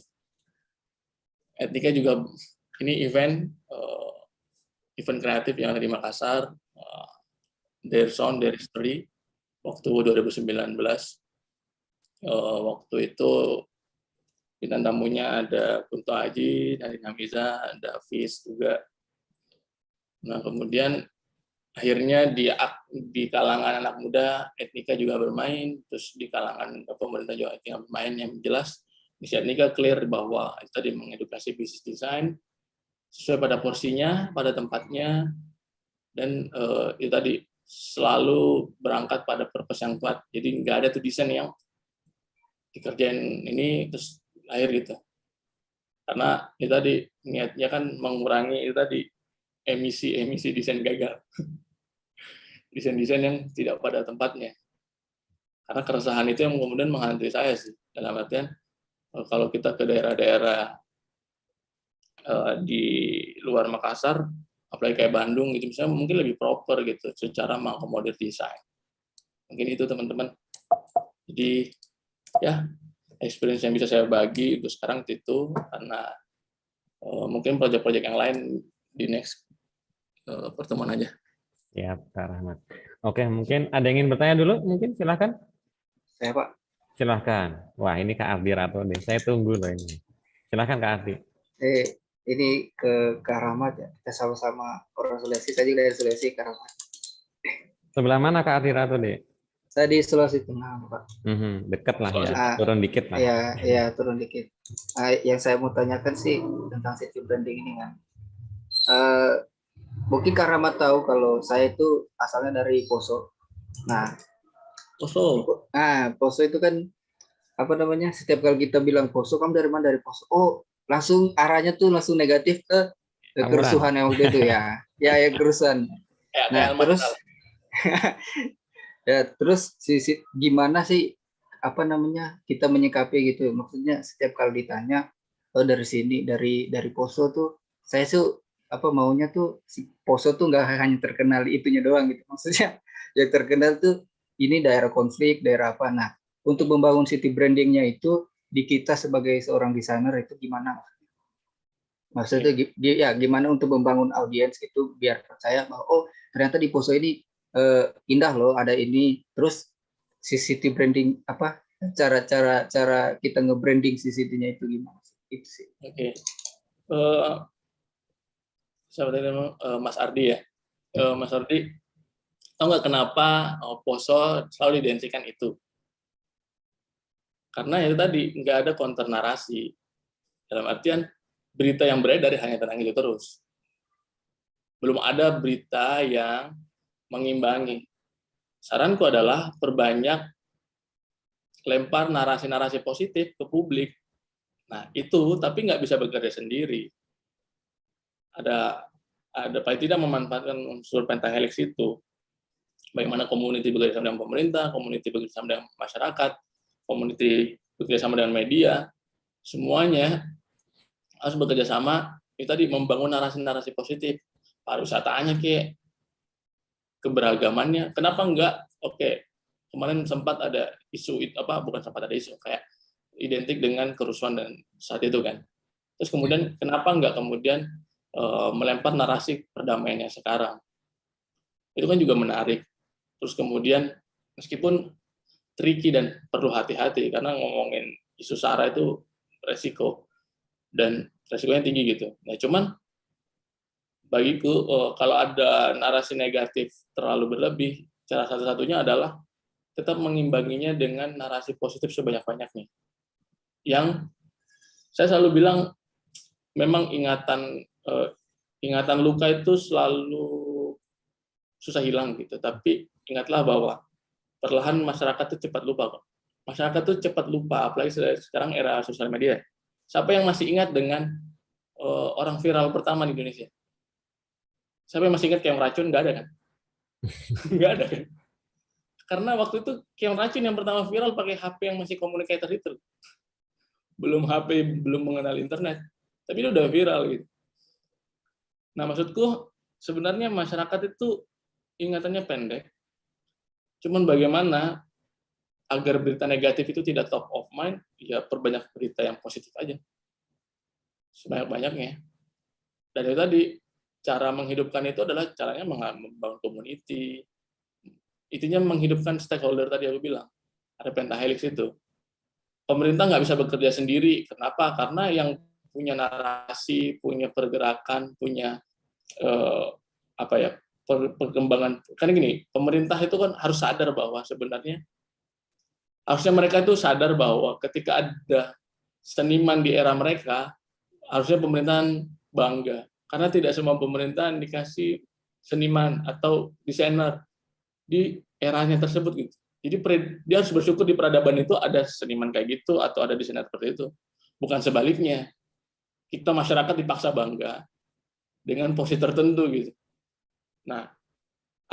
Etnika juga ini event kreatif yang ada di Makassar, Their Sound, Their History, waktu 2019. Waktu itu bintang tamunya ada Kunto Aji, Nadine Hamiza, ada Fis juga. Nah kemudian akhirnya di kalangan anak muda Etnika juga bermain, terus di kalangan pemerintah juga Etnika bermain. Yang jelas misi Etnika clear bahwa tadi mengedukasi bisnis desain sesuai pada porsinya, pada tempatnya, dan itu tadi selalu berangkat pada purpose yang kuat. Jadi nggak ada tuh desain yang dikerjain ini terus akhir gitu. Karena itu tadi niatnya kan mengurangi itu tadi emisi desain gagal. Desain-desain yang tidak pada tempatnya. Karena keresahan itu yang kemudian menghantui saya sih. Dalam artian kalau kita ke daerah-daerah di luar Makassar, apalagi kayak Bandung gitu misalnya, mungkin lebih proper gitu secara mengakomodir desain. Mungkin itu teman-teman. Jadi ya experience yang bisa saya bagi itu sekarang itu karena mungkin proyek-proyek yang lain di next pertemuan aja. Ya, Kak Rahmat. Oke, mungkin ada yang ingin bertanya dulu? Mungkin silahkan. Saya Pak. Silahkan. Wah, ini Kak Ardi Rato nih. Saya tunggu loh ini. Silahkan Kak Ardi. Ini ke Kak Rahmat ya. Kita sama-sama orang Sulawesi. Saya juga dari Sulawesi, Kak Rahmat. Sebelah mana Kak Ardi Rato deh? Saya di Sulawesi Tengah, Pak. Dekat lah ya. Turun dikit lah. Ya, turun dikit. Yang saya mau tanyakan sih tentang city branding ini kan. Mungkin Kak Rahmat tahu kalau saya itu asalnya dari Poso. Nah, Poso itu kan apa namanya? Setiap kali kita bilang Poso, kamu dari mana? Dari Poso. Oh, langsung arahnya tuh langsung negatif ke kerusuhan yang waktu itu ya. Ya kerusuhan. Nah, terus gimana sih apa namanya kita menyikapi gitu? Maksudnya setiap kali ditanya dari sini dari Poso tuh saya tuh apa maunya tuh si Poso tuh nggak hanya terkenal itunya doang gitu. Maksudnya yang terkenal tuh ini daerah konflik, daerah apa. Nah, untuk membangun city brandingnya itu di kita sebagai seorang desainer itu gimana? Maksudnya ya gimana untuk membangun audiens itu biar percaya bahwa oh ternyata di Poso ini indah loh, ada ini. Terus si city branding apa cara kita nge-branding si city-nya itu gimana? Itu sih. Oke. Sebenarnya Mas Ardi ya. Mas Ardi, tahu nggak kenapa Poso selalu diidentikan itu? Karena itu tadi nggak ada counter narasi. Dalam artian berita yang beredar hanya tentang itu terus. Belum ada berita yang mengimbangi. Saranku adalah perbanyak lempar narasi-narasi positif ke publik. Nah itu tapi nggak bisa bekerja sendiri. Ada paling tidak memanfaatkan unsur pentahelix itu. bagaimana community bekerja sama dengan pemerintah, community bekerja sama dengan masyarakat, community bekerja sama dengan media, semuanya harus bekerja sama. Itu tadi membangun narasi-narasi positif, pariwisatanya kayak keberagamannya. Kenapa enggak? Oke, kemarin sempat ada isu bukan sempat ada isu kayak identik dengan kerusuhan dan saat itu kan. Terus kemudian kenapa enggak kemudian melempar narasi perdamaiannya sekarang? Itu kan juga menarik. Terus kemudian meskipun tricky dan perlu hati-hati karena ngomongin isu SARA itu resiko dan resikonya tinggi gitu. Nah, cuman bagiku kalau ada narasi negatif terlalu berlebih, cara satu-satunya adalah tetap mengimbanginya dengan narasi positif sebanyak-banyaknya. Yang saya selalu bilang memang ingatan luka itu selalu susah hilang gitu, tapi ingatlah bahwa perlahan masyarakat itu cepat lupa kok. Masyarakat itu cepat lupa, apalagi sekarang era sosial media. Siapa yang masih ingat dengan orang viral pertama di Indonesia? Siapa yang masih ingat keong racun? Nggak ada kan? Nggak ada kan? Karena waktu itu keong racun yang pertama viral pakai HP yang masih communicator itu. Belum HP, belum mengenal internet. Tapi itu udah viral gitu. Nah, maksudku sebenarnya masyarakat itu ingatannya pendek. Cuman bagaimana agar berita negatif itu tidak top of mind, ya perbanyak berita yang positif aja. Sebanyak-banyaknya. Dan itu tadi, cara menghidupkan itu adalah caranya membangun community. Itunya menghidupkan stakeholder tadi aku bilang. Ada pentahelix itu. Pemerintah nggak bisa bekerja sendiri. Kenapa? Karena yang punya narasi, punya pergerakan, punya perkembangan. Kan gini, pemerintah itu kan harus sadar bahwa sebenarnya harusnya mereka itu sadar bahwa ketika ada seniman di era mereka, harusnya pemerintahan bangga. Karena tidak semua pemerintahan dikasih seniman atau desainer di eranya tersebut gitu. Jadi dia harus bersyukur di peradaban itu ada seniman kayak gitu atau ada desainer seperti itu. Bukan sebaliknya. Kita masyarakat dipaksa bangga dengan posisi tertentu gitu. Nah,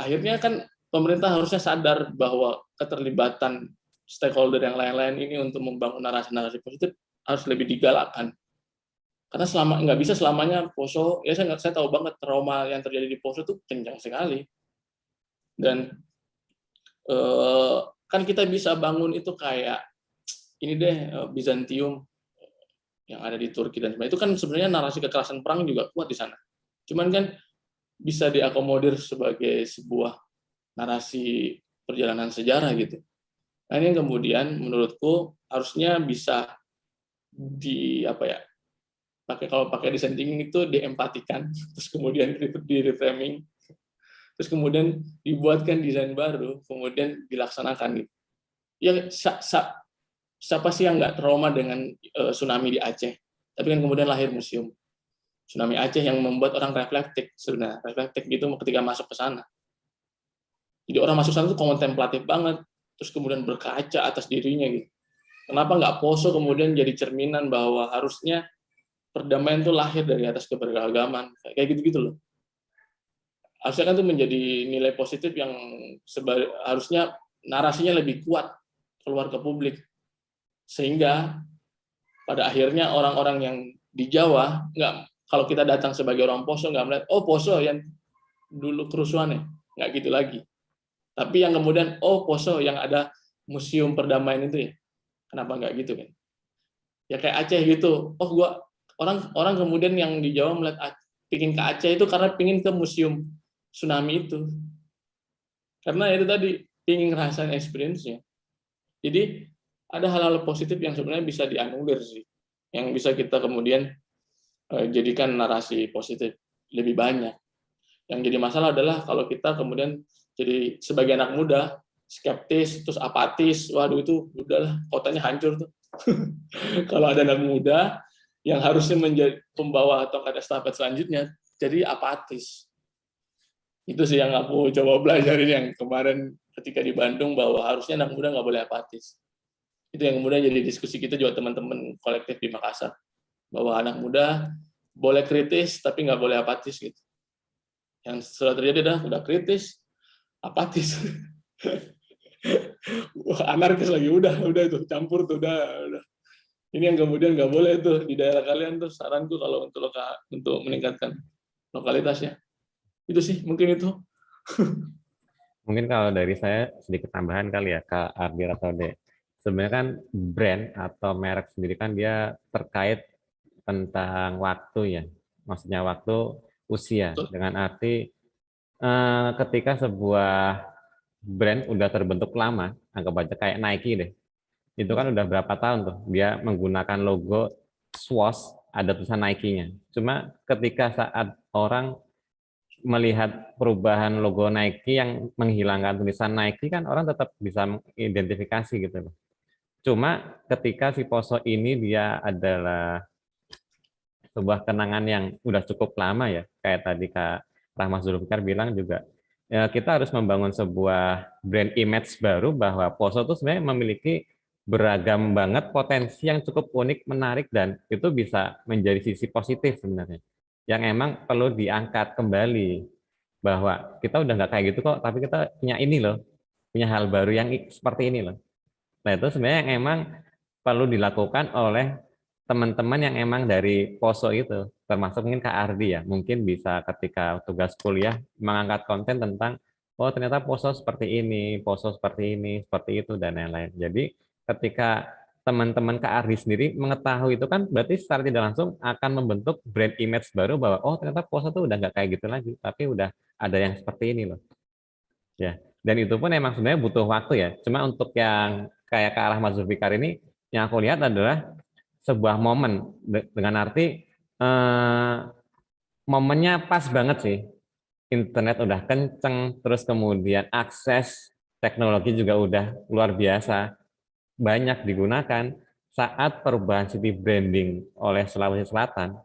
akhirnya kan pemerintah harusnya sadar bahwa keterlibatan stakeholder yang lain-lain ini untuk membangun narasi-narasi positif harus lebih digalakkan. Karena nggak bisa selamanya Poso, ya saya tahu banget trauma yang terjadi di Poso itu kencang sekali. Dan kan kita bisa bangun itu kayak ini deh Bizantium yang ada di Turki dan sebagainya. Itu kan sebenarnya narasi kekerasan perang juga kuat di sana. Cuman kan bisa diakomodir sebagai sebuah narasi perjalanan sejarah gitu. Nah, ini yang kemudian menurutku harusnya bisa kalau pakai desain thinking itu diempatikan, terus kemudian di reframing, terus kemudian dibuatkan desain baru, kemudian dilaksanakan gitu. Ya siapa sih yang nggak trauma dengan tsunami di Aceh? Tapi kan kemudian lahir museum tsunami Aceh yang membuat orang reflektif gitu ketika masuk ke sana. Jadi orang masuk sana itu kontemplatif banget, terus kemudian berkaca atas dirinya gitu. Kenapa nggak Poso kemudian jadi cerminan bahwa harusnya perdamaian itu lahir dari atas keberagaman, kayak gitu-gitu loh. Harusnya kan itu menjadi nilai positif yang harusnya narasinya lebih kuat keluar ke publik. Sehingga pada akhirnya orang-orang yang di Jawa, kalau kita datang sebagai orang Poso, nggak melihat, oh Poso yang dulu kerusuhannya, nggak gitu lagi. Tapi yang kemudian, oh Poso yang ada museum perdamaian itu ya, kenapa nggak gitu kan? Ya kayak Aceh gitu, oh orang kemudian yang di Jawa melihat pingin ke Aceh itu karena pingin ke museum tsunami itu. Karena itu tadi, pingin ngerasain experience-nya. Jadi ada hal-hal positif yang sebenarnya bisa dianulir sih, yang bisa kita kemudian jadikan narasi positif lebih banyak. Yang jadi masalah adalah kalau kita kemudian jadi sebagai anak muda skeptis terus apatis, waduh itu udahlah kotanya hancur tuh. Kalau ada anak muda yang harusnya menjadi pembawa tongkat estafet selanjutnya jadi apatis. Itu sih yang aku coba belajarin yang kemarin ketika di Bandung, bahwa harusnya anak muda nggak boleh apatis. Itu yang kemudian jadi diskusi kita juga teman-teman kolektif di Makassar, bahwa anak muda boleh kritis tapi nggak boleh apatis gitu. Yang setelah terjadi udah kritis, apatis. Wah, anarkis lagi, udah itu campur tuh, udah. Ini yang kemudian nggak boleh tuh di daerah kalian tuh. Saranku kalau untuk meningkatkan lokalitasnya, itu sih mungkin itu. Mungkin kalau dari saya sedikit tambahan kali ya, Kak Ardi atau D. Sebenarnya kan brand atau merek sendiri kan dia terkait tentang waktu ya. Maksudnya waktu usia. Betul. Dengan arti ketika sebuah brand udah terbentuk lama, anggap aja kayak Nike deh. Itu kan udah berapa tahun tuh dia menggunakan logo Swoosh, ada tulisan Nike-nya. Cuma ketika saat orang melihat perubahan logo Nike yang menghilangkan tulisan Nike kan orang tetap bisa mengidentifikasi gitu loh. Cuma ketika si Poso ini dia adalah sebuah kenangan yang udah cukup lama ya, kayak tadi Kak Rahmat Zulfikar bilang juga, ya kita harus membangun sebuah brand image baru bahwa Poso itu sebenarnya memiliki beragam banget potensi yang cukup unik, menarik, dan itu bisa menjadi sisi positif sebenarnya. Yang emang perlu diangkat kembali, bahwa kita udah nggak kayak gitu kok, tapi kita punya ini loh, punya hal baru yang seperti ini loh. Nah itu sebenarnya yang emang perlu dilakukan oleh teman-teman yang emang dari Poso itu, termasuk mungkin Kak Ardi ya, mungkin bisa ketika tugas kuliah mengangkat konten tentang, oh ternyata Poso seperti ini, Poso seperti ini, seperti itu, dan lain-lain. Jadi ketika teman-teman Kak Ardi sendiri mengetahui itu kan berarti secara tidak langsung akan membentuk brand image baru bahwa, oh ternyata Poso tuh udah nggak kayak gitu lagi, tapi udah ada yang seperti ini loh. Ya, dan itu pun emang sebenarnya butuh waktu ya. Cuma untuk yang kayak Kak Rahmat Zulfikar ini, yang aku lihat adalah sebuah momen dengan arti momennya pas banget sih. Internet udah kenceng, terus kemudian akses teknologi juga udah luar biasa, banyak digunakan saat perubahan city branding oleh Sulawesi Selatan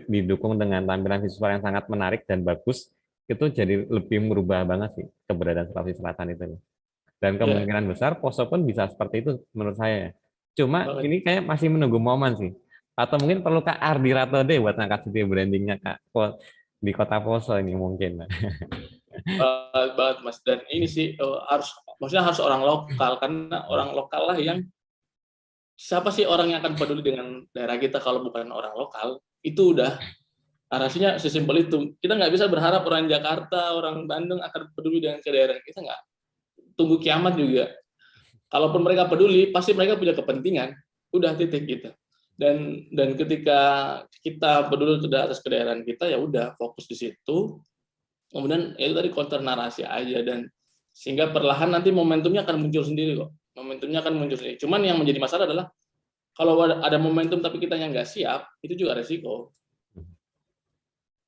didukung dengan tampilan visual yang sangat menarik dan bagus, itu jadi lebih merubah banget sih keberadaan Sulawesi Selatan itu. Dan Ya, kemungkinan besar Poso pun bisa seperti itu menurut saya. Cuma banget. ini kayak masih menunggu momen sih. Atau mungkin perlu Kak Ardi Ratode buat ngangkat city brandingnya Kak di kota Poso ini mungkin. Banget Mas. Dan ini sih maksudnya harus orang lokal, karena orang lokal lah yang, siapa sih orang yang akan peduli dengan daerah kita kalau bukan orang lokal? Itu udah narasinya sesimpel itu. Kita nggak bisa berharap orang Jakarta, orang Bandung akan peduli dengan ke daerah kita, nggak. Tunggu kiamat juga. Kalaupun mereka peduli, pasti mereka punya kepentingan. Udah titik gitu. Dan ketika kita peduli atas kedaerahan kita, ya udah fokus di situ. Kemudian itu tadi counter narasi aja, dan sehingga perlahan nanti momentumnya akan muncul sendiri kok. Momentumnya akan muncul sendiri. Cuman yang menjadi masalah adalah kalau ada momentum tapi kita yang nggak siap, itu juga resiko.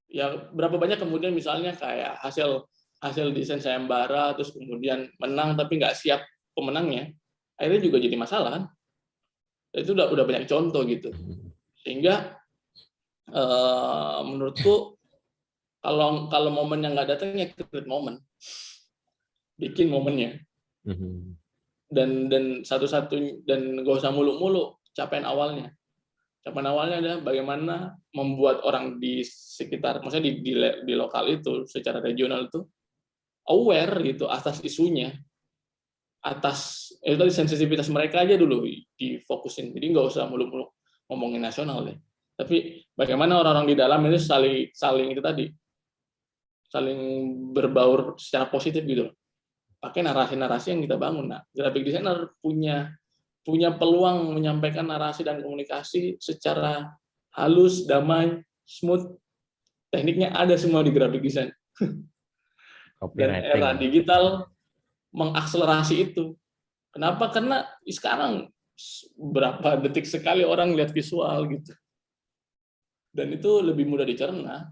Ya berapa banyak kemudian misalnya kayak hasil desain sayembara terus kemudian menang tapi nggak siap pemenangnya, akhirnya juga jadi masalah kan. Itu udah banyak contoh gitu. Sehingga menurutku kalau momen yang nggak datang ya create momen, bikin momennya, dan satu-satu, dan nggak usah muluk-muluk capaian awalnya. Capaian awalnya adalah bagaimana membuat orang di sekitar, maksudnya di lokal itu secara regional itu aware gitu atas isunya, atas itu tadi sensitivitas mereka aja dulu difokusin. Jadi nggak usah muluk-muluk ngomongin nasional deh. Tapi bagaimana orang-orang di dalam itu saling itu tadi, saling berbaur secara positif gitu. Pakai narasi-narasi yang kita bangun. Nah, graphic designer punya peluang menyampaikan narasi dan komunikasi secara halus, damai, smooth. Tekniknya ada semua di graphic design. Dan era digital mengakselerasi itu. Kenapa? Karena sekarang berapa detik sekali orang lihat visual gitu. Dan itu lebih mudah dicerna.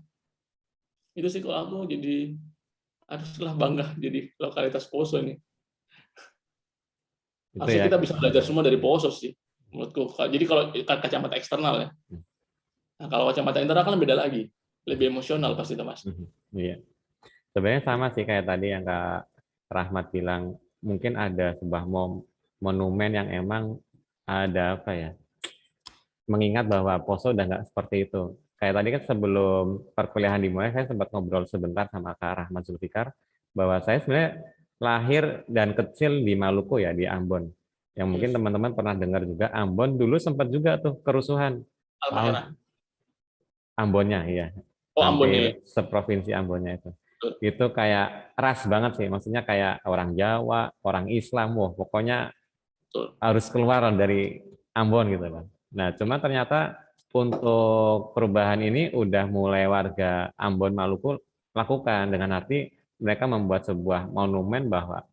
Itu sih kalau aku jadi haruslah bangga jadi lokalitas Poso ini. Harusnya kita bisa belajar semua dari Poso sih, menurutku. Jadi kalau kacamata eksternal ya. Nah, kalau kacamata internal kan beda lagi, lebih emosional pasti itu Mas. Iya. Sebenarnya sama sih kayak tadi yang Kak Rahmat bilang, mungkin ada sebuah monumen yang emang ada apa ya, mengingat bahwa Poso udah nggak seperti itu. Kayak tadi kan sebelum perkuliahan dimulai, saya sempat ngobrol sebentar sama Kak Rahmat Zulfikar, bahwa saya sebenarnya lahir dan kecil di Maluku ya, di Ambon. Yang mungkin teman-teman pernah dengar juga, Ambon dulu sempat juga tuh kerusuhan. Halmahera. Ambonnya, ya. Oh, Ambonnya ya. Hampir seprovinsi Ambonnya itu. Itu kayak keras banget sih, maksudnya kayak orang Jawa, orang Islam, wah pokoknya harus keluar dari Ambon gitu kan. Nah, cuma ternyata untuk perubahan ini udah mulai warga Ambon Maluku lakukan, dengan arti mereka membuat sebuah monumen bahwa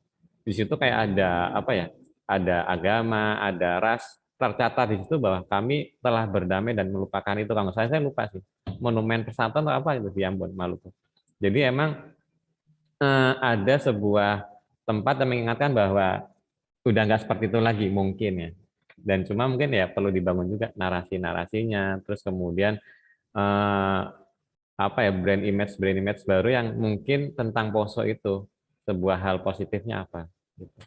di situ kayak ada apa ya? Ada agama, ada ras, tercatat di situ bahwa kami telah berdamai dan melupakan itu. Kalau saya lupa sih. Monumen persatuan atau apa itu di Ambon Maluku. Jadi emang ada sebuah tempat yang mengingatkan bahwa udah nggak seperti itu lagi mungkin ya. Dan cuma mungkin ya perlu dibangun juga narasi-narasinya, terus kemudian apa ya, brand image baru yang mungkin tentang Poso itu sebuah hal positifnya apa. Gitu.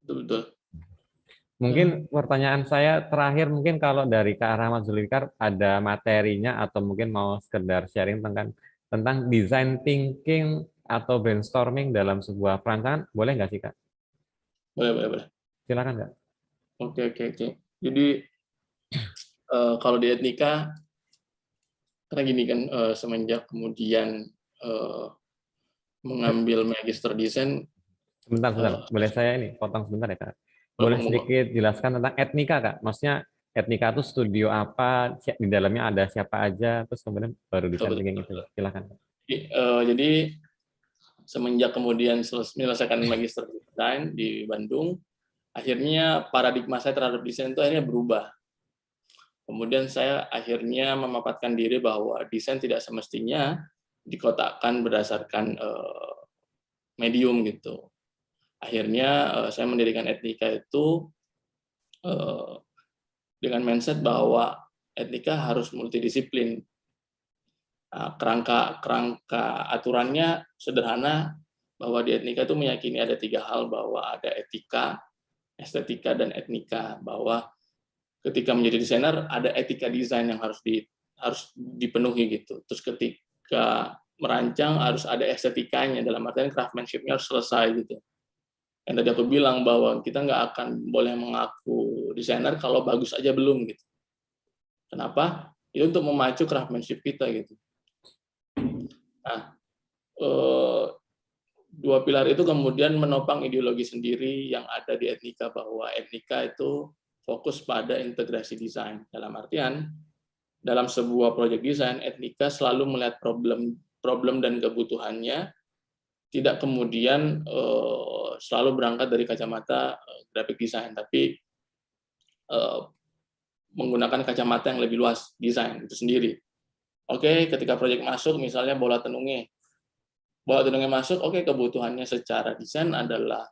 Betul. Mungkin pertanyaan saya terakhir, mungkin kalau dari Kak Rahmat Zulfikar ada materinya atau mungkin mau sekedar sharing tentang design thinking atau brainstorming dalam sebuah perancangan, boleh nggak sih Kak? Boleh. Silakan Kak. Oke. Jadi kalau di Etnika, karena gini kan, semenjak kemudian mengambil magister desain. Sebentar. Boleh saya ini potong sebentar ya Kak? Boleh sedikit jelaskan tentang Etnika Kak? Maksudnya Etnika itu studio apa, di dalamnya ada siapa aja, terus kemudian baru desain thinking itu. Silakan. Jadi semenjak kemudian menyelesaikan magister desain di Bandung, akhirnya paradigma saya terhadap desain itu akhirnya berubah. Kemudian saya akhirnya memapatkan diri bahwa desain tidak semestinya dikotakkan berdasarkan medium gitu. Akhirnya saya mendirikan Etnika itu dengan mindset bahwa Etnika harus multidisiplin. Nah, kerangka aturannya sederhana, bahwa di Etnika itu meyakini ada 3 hal, bahwa ada etika, estetika, dan etnika. Bahwa ketika menjadi desainer ada etika desain yang harus dipenuhi gitu. Terus ketika merancang harus ada estetikanya, dalam artian craftsmanship-nya harus selesai gitu. Yang tadi aku bilang bahwa kita nggak akan boleh mengaku desainer kalau bagus aja belum gitu. Kenapa? Itu untuk memacu craftsmanship kita gitu. Nah, 2 pilar itu kemudian menopang ideologi sendiri yang ada di Etnika, bahwa Etnika itu fokus pada integrasi desain. Dalam artian, dalam sebuah proyek desain, Etnika selalu melihat problem dan kebutuhannya, tidak kemudian selalu berangkat dari kacamata graphic design, tapi menggunakan kacamata yang lebih luas, desain itu sendiri. Oke, ketika proyek masuk, misalnya bola tenungnya masuk, oke, kebutuhannya secara desain adalah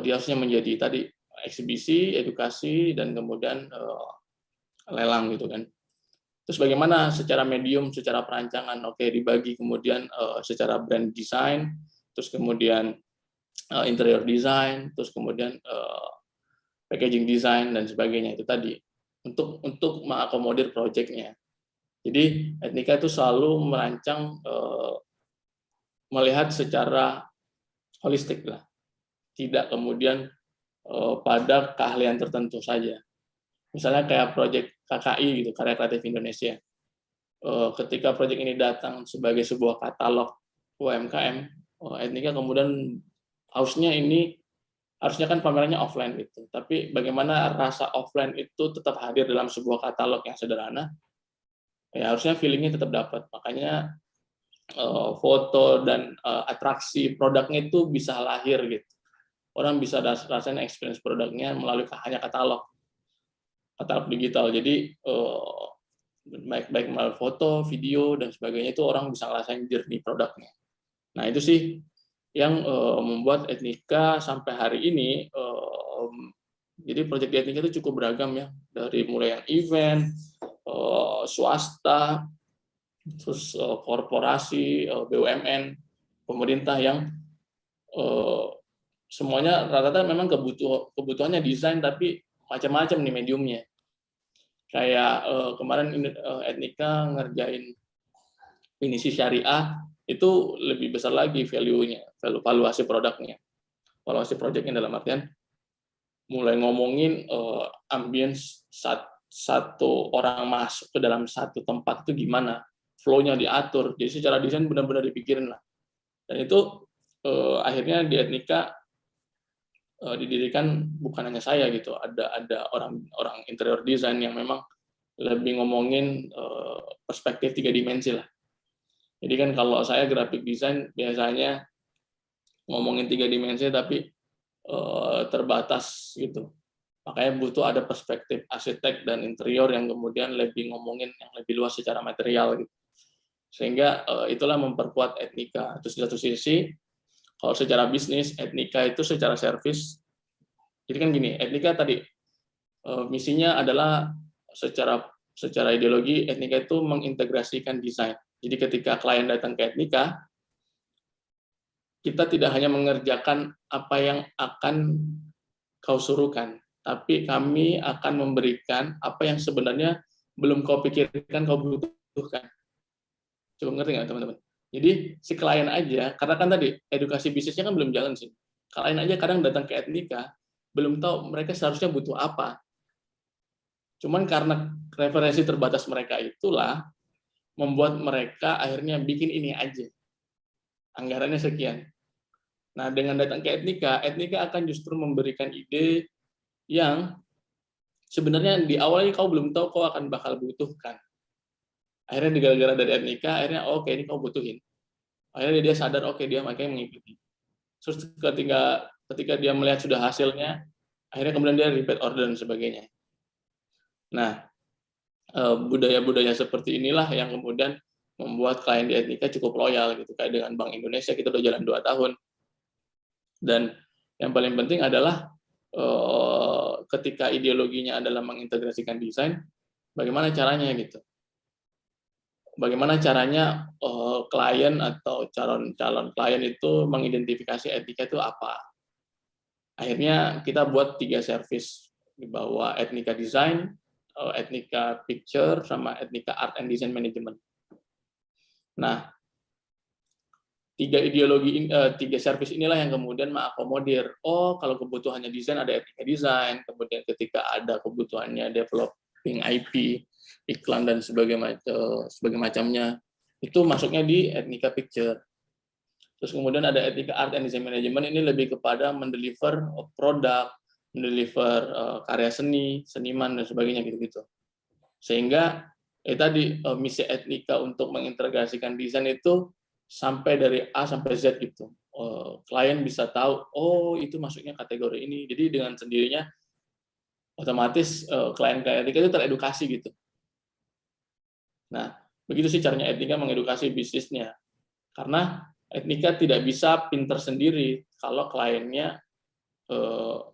dia harusnya menjadi tadi eksibisi, edukasi, dan kemudian lelang gitu kan. Terus bagaimana secara medium, secara perancangan, oke, dibagi kemudian secara brand design, terus kemudian interior design, terus kemudian packaging design dan sebagainya, itu tadi untuk mengakomodir proyeknya. Jadi Etnika itu selalu merancang melihat secara holistik lah, tidak kemudian pada keahlian tertentu saja. Misalnya kayak proyek KKI gitu, Karya Kreatif Indonesia. Ketika proyek ini datang sebagai sebuah katalog UMKM, Etnika kemudian harusnya kan pamerannya offline gitu. Tapi bagaimana rasa offline itu tetap hadir dalam sebuah katalog yang sederhana? Ya harusnya feelingnya tetap dapat. Makanya foto dan atraksi produknya itu bisa lahir gitu. Orang bisa rasain experience produknya melalui hanya katalog digital. Jadi baik melalui foto, video, dan sebagainya, itu orang bisa ngerasain jernih produknya. Nah itu sih yang membuat Etnika sampai hari ini, jadi proyek di Etnika itu cukup beragam ya, dari mulai yang event, swasta, terus korporasi, BUMN, pemerintah, yang semuanya rata-rata memang kebutuhannya desain, tapi macam-macam nih mediumnya. Kayak kemarin Etnika ngerjain finisi syariah, itu lebih besar lagi value-nya, valuasi produknya. Valuasi project-nya dalam artian mulai ngomongin ambience satu orang masuk ke dalam satu tempat itu gimana, flow-nya diatur. Jadi secara desain benar-benar dipikirin lah. Dan itu akhirnya di Etnika didirikan bukan hanya saya gitu, ada orang interior design yang memang lebih ngomongin perspektif 3 dimensi lah. Jadi kan kalau saya graphic design biasanya ngomongin 3 dimensi tapi terbatas gitu. Makanya butuh ada perspektif arsitek dan interior yang kemudian lebih ngomongin yang lebih luas secara material gitu. Sehingga itulah memperkuat Etnika. Terus di satu sisi kalau secara bisnis, Etnika itu secara servis. Jadi kan gini, Etnika tadi misinya adalah secara ideologi Etnika itu mengintegrasikan desain. Jadi ketika klien datang ke Etnika, kita tidak hanya mengerjakan apa yang akan kau suruhkan, tapi kami akan memberikan apa yang sebenarnya belum kau pikirkan kau butuhkan. Cukup ngerti nggak teman-teman? Jadi si klien aja, karena kan tadi edukasi bisnisnya kan belum jalan sih. Klien aja kadang datang ke Etnika, belum tahu mereka seharusnya butuh apa. Cuman karena referensi terbatas mereka itulah, membuat mereka akhirnya bikin ini aja. Anggarannya sekian. Nah, dengan datang ke Etnika akan justru memberikan ide yang sebenarnya di awalnya kau belum tahu kau akan bakal butuhkan. Akhirnya gara-gara dari Etnika, akhirnya oke, ini kau butuhin. Akhirnya dia sadar, oke, dia makanya mengikuti. Terus ketika dia melihat sudah hasilnya, akhirnya kemudian dia repeat order dan sebagainya. Nah, budaya-budaya seperti inilah yang kemudian membuat klien di Etnika cukup loyal gitu. Kayak dengan Bank Indonesia kita udah jalan 2 tahun. Dan yang paling penting adalah ketika ideologinya adalah mengintegrasikan desain, bagaimana caranya gitu. Bagaimana caranya klien atau calon klien itu mengidentifikasi Etnika itu apa. Akhirnya kita buat 3 service di bawah Etnika Design, Etnika Picture, sama Etnika Art and Design Management. Nah, 3 ideologi, 3 service inilah yang kemudian mengakomodir. Oh, kalau kebutuhannya desain ada Etnika Design, kemudian ketika ada kebutuhannya developing IP, iklan dan sebagainya macamnya, itu masuknya di Etnika Picture. Terus kemudian ada Etnika Art and Design Management, ini lebih kepada mendeliver produk, mendeliver karya seni, seniman dan sebagainya gitu-gitu. Sehingga tadi misi Etnika untuk mengintegrasikan desain itu sampai dari A sampai Z gitu. Klien bisa tahu, oh itu masuknya kategori ini. Jadi dengan sendirinya otomatis klien-klien Etnika itu teredukasi gitu. Nah, begitu sih caranya Etnika mengedukasi bisnisnya. Karena Etnika tidak bisa pinter sendiri kalau kliennya,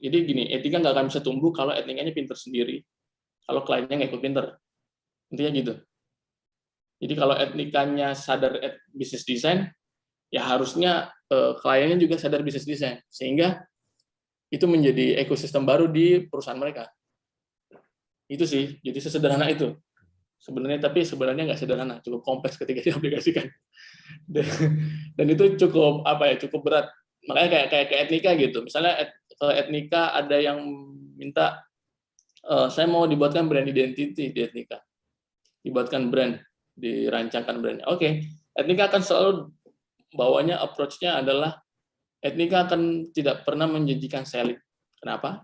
jadi gini, Etnika nggak akan bisa tumbuh kalau Etnikanya pinter sendiri, kalau kliennya nggak ikut pinter. Intinya gitu. Jadi kalau Etnikanya sadar bisnis desain, ya harusnya kliennya juga sadar bisnis desain. Sehingga itu menjadi ekosistem baru di perusahaan mereka. Itu sih, jadi sesederhana itu. Sebenarnya, tapi sebenarnya nggak sederhana, cukup kompleks ketika diaplikasikan. Dan itu cukup cukup berat. Makanya kayak Etnika gitu. Misalnya Etnika ada yang minta saya mau dibuatkan brand identity di Etnika. Dibuatkan brand, dirancangkan brand. Oke, Etnika akan selalu bawanya approach-nya adalah Etnika akan tidak pernah menjanjikan selling. Kenapa?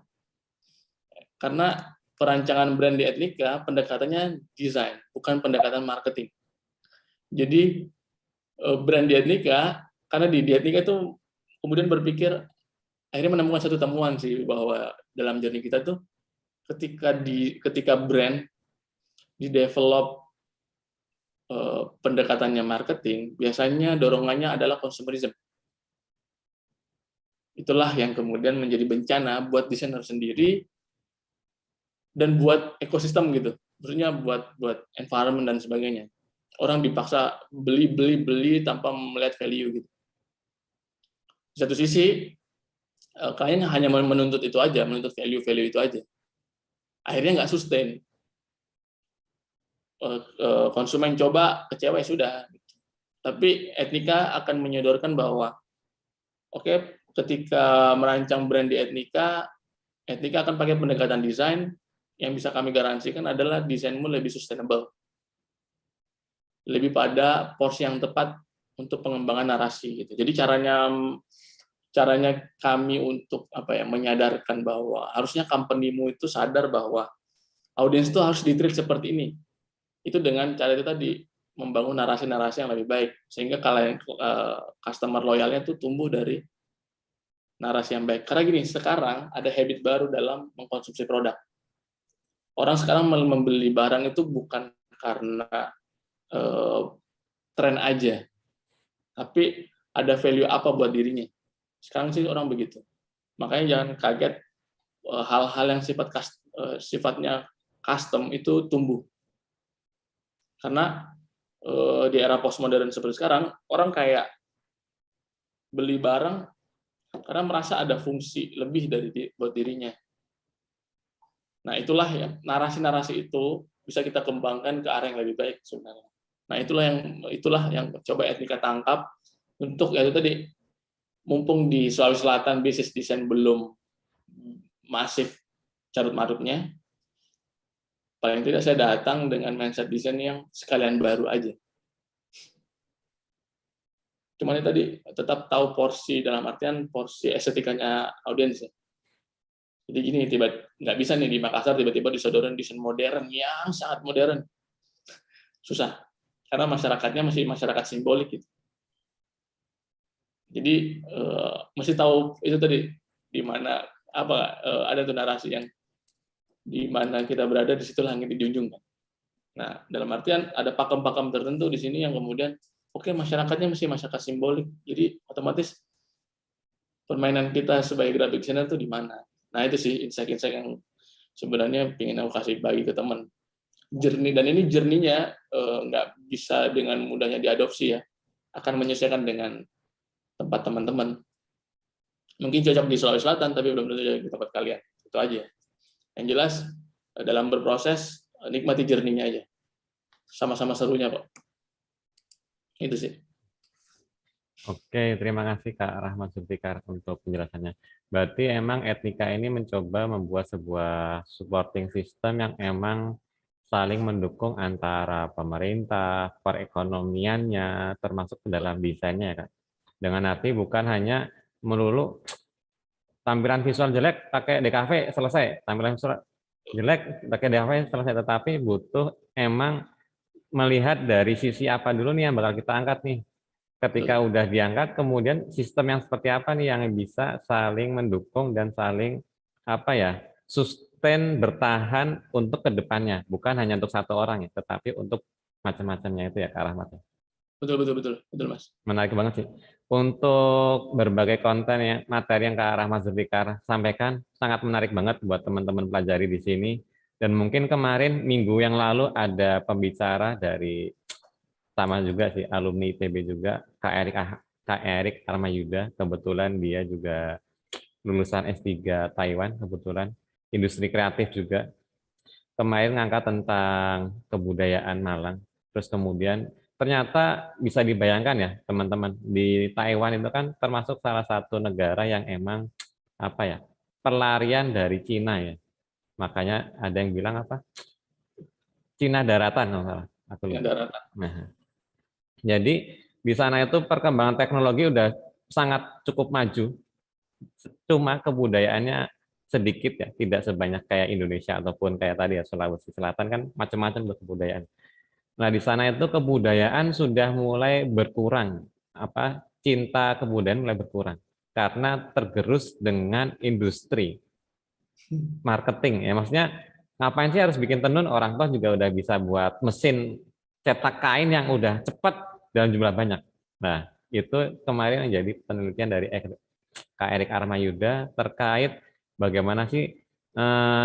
Karena perancangan brand di Etnika pendekatannya desain, bukan pendekatan marketing. Jadi brand di Etnika, karena di Etnika itu kemudian berpikir, akhirnya menemukan satu temuan sih bahwa dalam journey kita tuh ketika brand di develop pendekatannya marketing, biasanya dorongannya adalah consumerism. Itulah yang kemudian menjadi bencana buat desainer sendiri dan buat ekosistem gitu. Maksudnya buat environment dan sebagainya. Orang dipaksa beli tanpa melihat value gitu. Di satu sisi klien hanya menuntut itu aja, menuntut value itu aja. Akhirnya nggak sustain. Konsumen coba kecewa ya sudah. Tapi Etnika akan menyodorkan bahwa oke, ketika merancang brand di Etnika akan pakai pendekatan desain yang bisa kami garansikan adalah desainmu lebih sustainable, lebih pada porsi yang tepat untuk pengembangan narasi gitu. Jadi caranya kami untuk menyadarkan bahwa harusnya company-mu itu sadar bahwa audiens itu harus di-treat seperti ini. Itu dengan cara itu tadi, membangun narasi-narasi yang lebih baik sehingga kalian customer loyalnya itu tumbuh dari narasi yang baik. Karena gini, sekarang ada habit baru dalam mengkonsumsi produk. Orang sekarang membeli barang itu bukan karena tren aja, tapi ada value apa buat dirinya. Sekarang sih orang begitu. Makanya jangan kaget hal-hal yang sifatnya custom itu tumbuh. Karena di era postmodern seperti sekarang, orang kayak beli barang karena merasa ada fungsi lebih buat dirinya. Nah, itulah ya, narasi-narasi itu bisa kita kembangkan ke arah yang lebih baik sebenarnya. Nah, itulah yang coba Etnika tangkap untuk ya itu tadi, mumpung di Sulawesi Selatan bisnis desain belum masif carut-marutnya, paling tidak saya datang dengan mindset desain yang sekalian baru aja. Cuman itu tadi, tetap tahu porsi dalam artian porsi estetikanya audiens ya. Jadi gini, nggak bisa nih di Makassar tiba-tiba disodorin desain modern yang sangat modern. Susah. Karena masyarakatnya masih masyarakat simbolik gitu. Jadi mesti tahu itu tadi di mana ada tuh narasi yang di mana kita berada, di situ langit dijunjung kan. Nah, dalam artian ada pakem-pakem tertentu di sini yang kemudian masyarakatnya mesti masyarakat simbolik. Jadi otomatis permainan kita sebagai graphic designer itu di mana? Nah, itu sih insight-insight yang sebenarnya ingin aku kasih bagi ke teman. Dan ini journey-nya nggak bisa dengan mudahnya diadopsi ya. Akan menyesuaikan dengan tempat teman-teman. Mungkin cocok di Sulawesi Selatan, tapi belum tentu cocok di tempat kalian. Itu aja. Yang jelas, dalam berproses, nikmati journey-nya aja. Sama-sama serunya kok. Itu sih. Oke, terima kasih Kak Rahmat Zulfikar untuk penjelasannya. Berarti emang Etnika ini mencoba membuat sebuah supporting system yang emang saling mendukung antara pemerintah, perekonomiannya, termasuk ke dalam desainnya ya Kak. Dengan arti bukan hanya melulu tampilan visual jelek pakai DKV selesai, tampilan visual jelek pakai DKV selesai, tetapi butuh emang melihat dari sisi apa dulu nih yang bakal kita angkat nih. Ketika udah diangkat, kemudian sistem yang seperti apa nih yang bisa saling mendukung dan saling sustain bertahan untuk kedepannya, bukan hanya untuk satu orang ya, tetapi untuk macam-macamnya itu ya Kak Rahmat. Betul Mas. Menarik banget sih. Untuk berbagai konten ya, materi yang Kak Rahmat Zulfikar sampaikan sangat menarik banget buat teman-teman pelajari di sini. Dan mungkin kemarin minggu yang lalu ada pembicara dari sama juga sih alumni ITB juga, Kak Erik Armayuda, kebetulan dia juga lulusan S3 Taiwan, kebetulan industri kreatif juga. Kemarin ngangkat tentang kebudayaan Malang, terus kemudian ternyata bisa dibayangkan ya teman-teman, di Taiwan itu kan termasuk salah satu negara yang emang pelarian dari Cina ya. Makanya ada yang bilang Cina daratan kalau salah. Cina daratan. Nah, jadi di sana itu perkembangan teknologi udah sangat cukup maju, cuma kebudayaannya sedikit ya, tidak sebanyak kayak Indonesia ataupun kayak tadi ya Sulawesi Selatan kan macam-macam kebudayaan. Nah di sana itu kebudayaan sudah mulai berkurang, cinta kebudayaan mulai berkurang karena tergerus dengan industri marketing ya, maksudnya ngapain sih harus bikin tenun, orang tua juga udah bisa buat mesin cetak kain yang udah cepat dalam jumlah banyak. Nah, itu kemarin menjadi penelitian dari Kak Erik Armayuda terkait bagaimana sih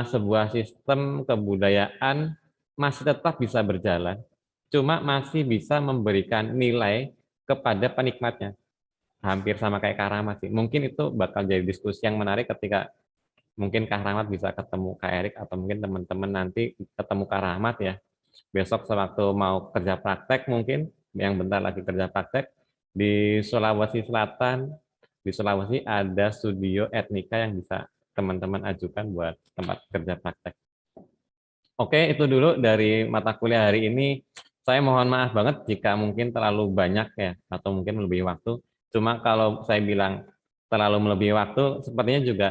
sebuah sistem kebudayaan masih tetap bisa berjalan, cuma masih bisa memberikan nilai kepada penikmatnya. Hampir sama kayak Kak Rahmat sih. Mungkin itu bakal jadi diskusi yang menarik ketika mungkin Kak Rahmat bisa ketemu Kak Erik atau mungkin teman-teman nanti ketemu Kak Rahmat ya. Besok sewaktu mau kerja praktek mungkin yang bentar lagi kerja praktek. Di Sulawesi Selatan, di Sulawesi ada studio etnika yang bisa teman-teman ajukan buat tempat kerja praktek. Oke, itu dulu dari mata kuliah hari ini. Saya mohon maaf banget jika mungkin terlalu banyak ya, atau mungkin melebihi waktu. Cuma kalau saya bilang terlalu melebihi waktu, sepertinya juga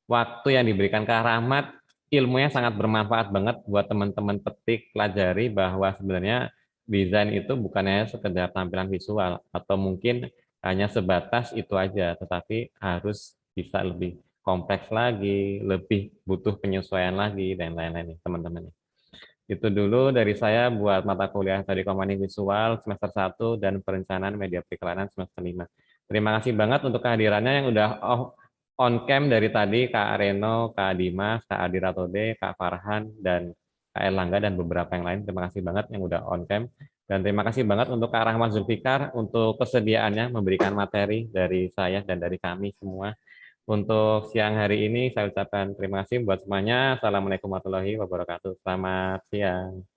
waktu yang diberikan Kak Rahmat, ilmunya sangat bermanfaat banget buat teman-teman petik, pelajari bahwa sebenarnya desain itu bukannya sekedar tampilan visual, atau mungkin hanya sebatas itu aja, tetapi harus bisa lebih kompleks lagi, lebih butuh penyesuaian lagi, dan lain-lain teman-teman. Itu dulu dari saya buat mata kuliah tadi Komunikasi Visual semester 1 dan Perencanaan Media Periklanan semester 5. Terima kasih banget untuk kehadirannya yang udah on cam dari tadi, Kak Areno, Kak Dimas, Kak Adi Ratode, Kak Farhan, dan Kak Erlangga, dan beberapa yang lain. Terima kasih banget yang udah on cam. Dan terima kasih banget untuk Kak Rahmat Zulfikar untuk kesediaannya memberikan materi dari saya dan dari kami semua. Untuk siang hari ini saya ucapkan terima kasih buat semuanya. Assalamualaikum warahmatullahi wabarakatuh. Selamat siang.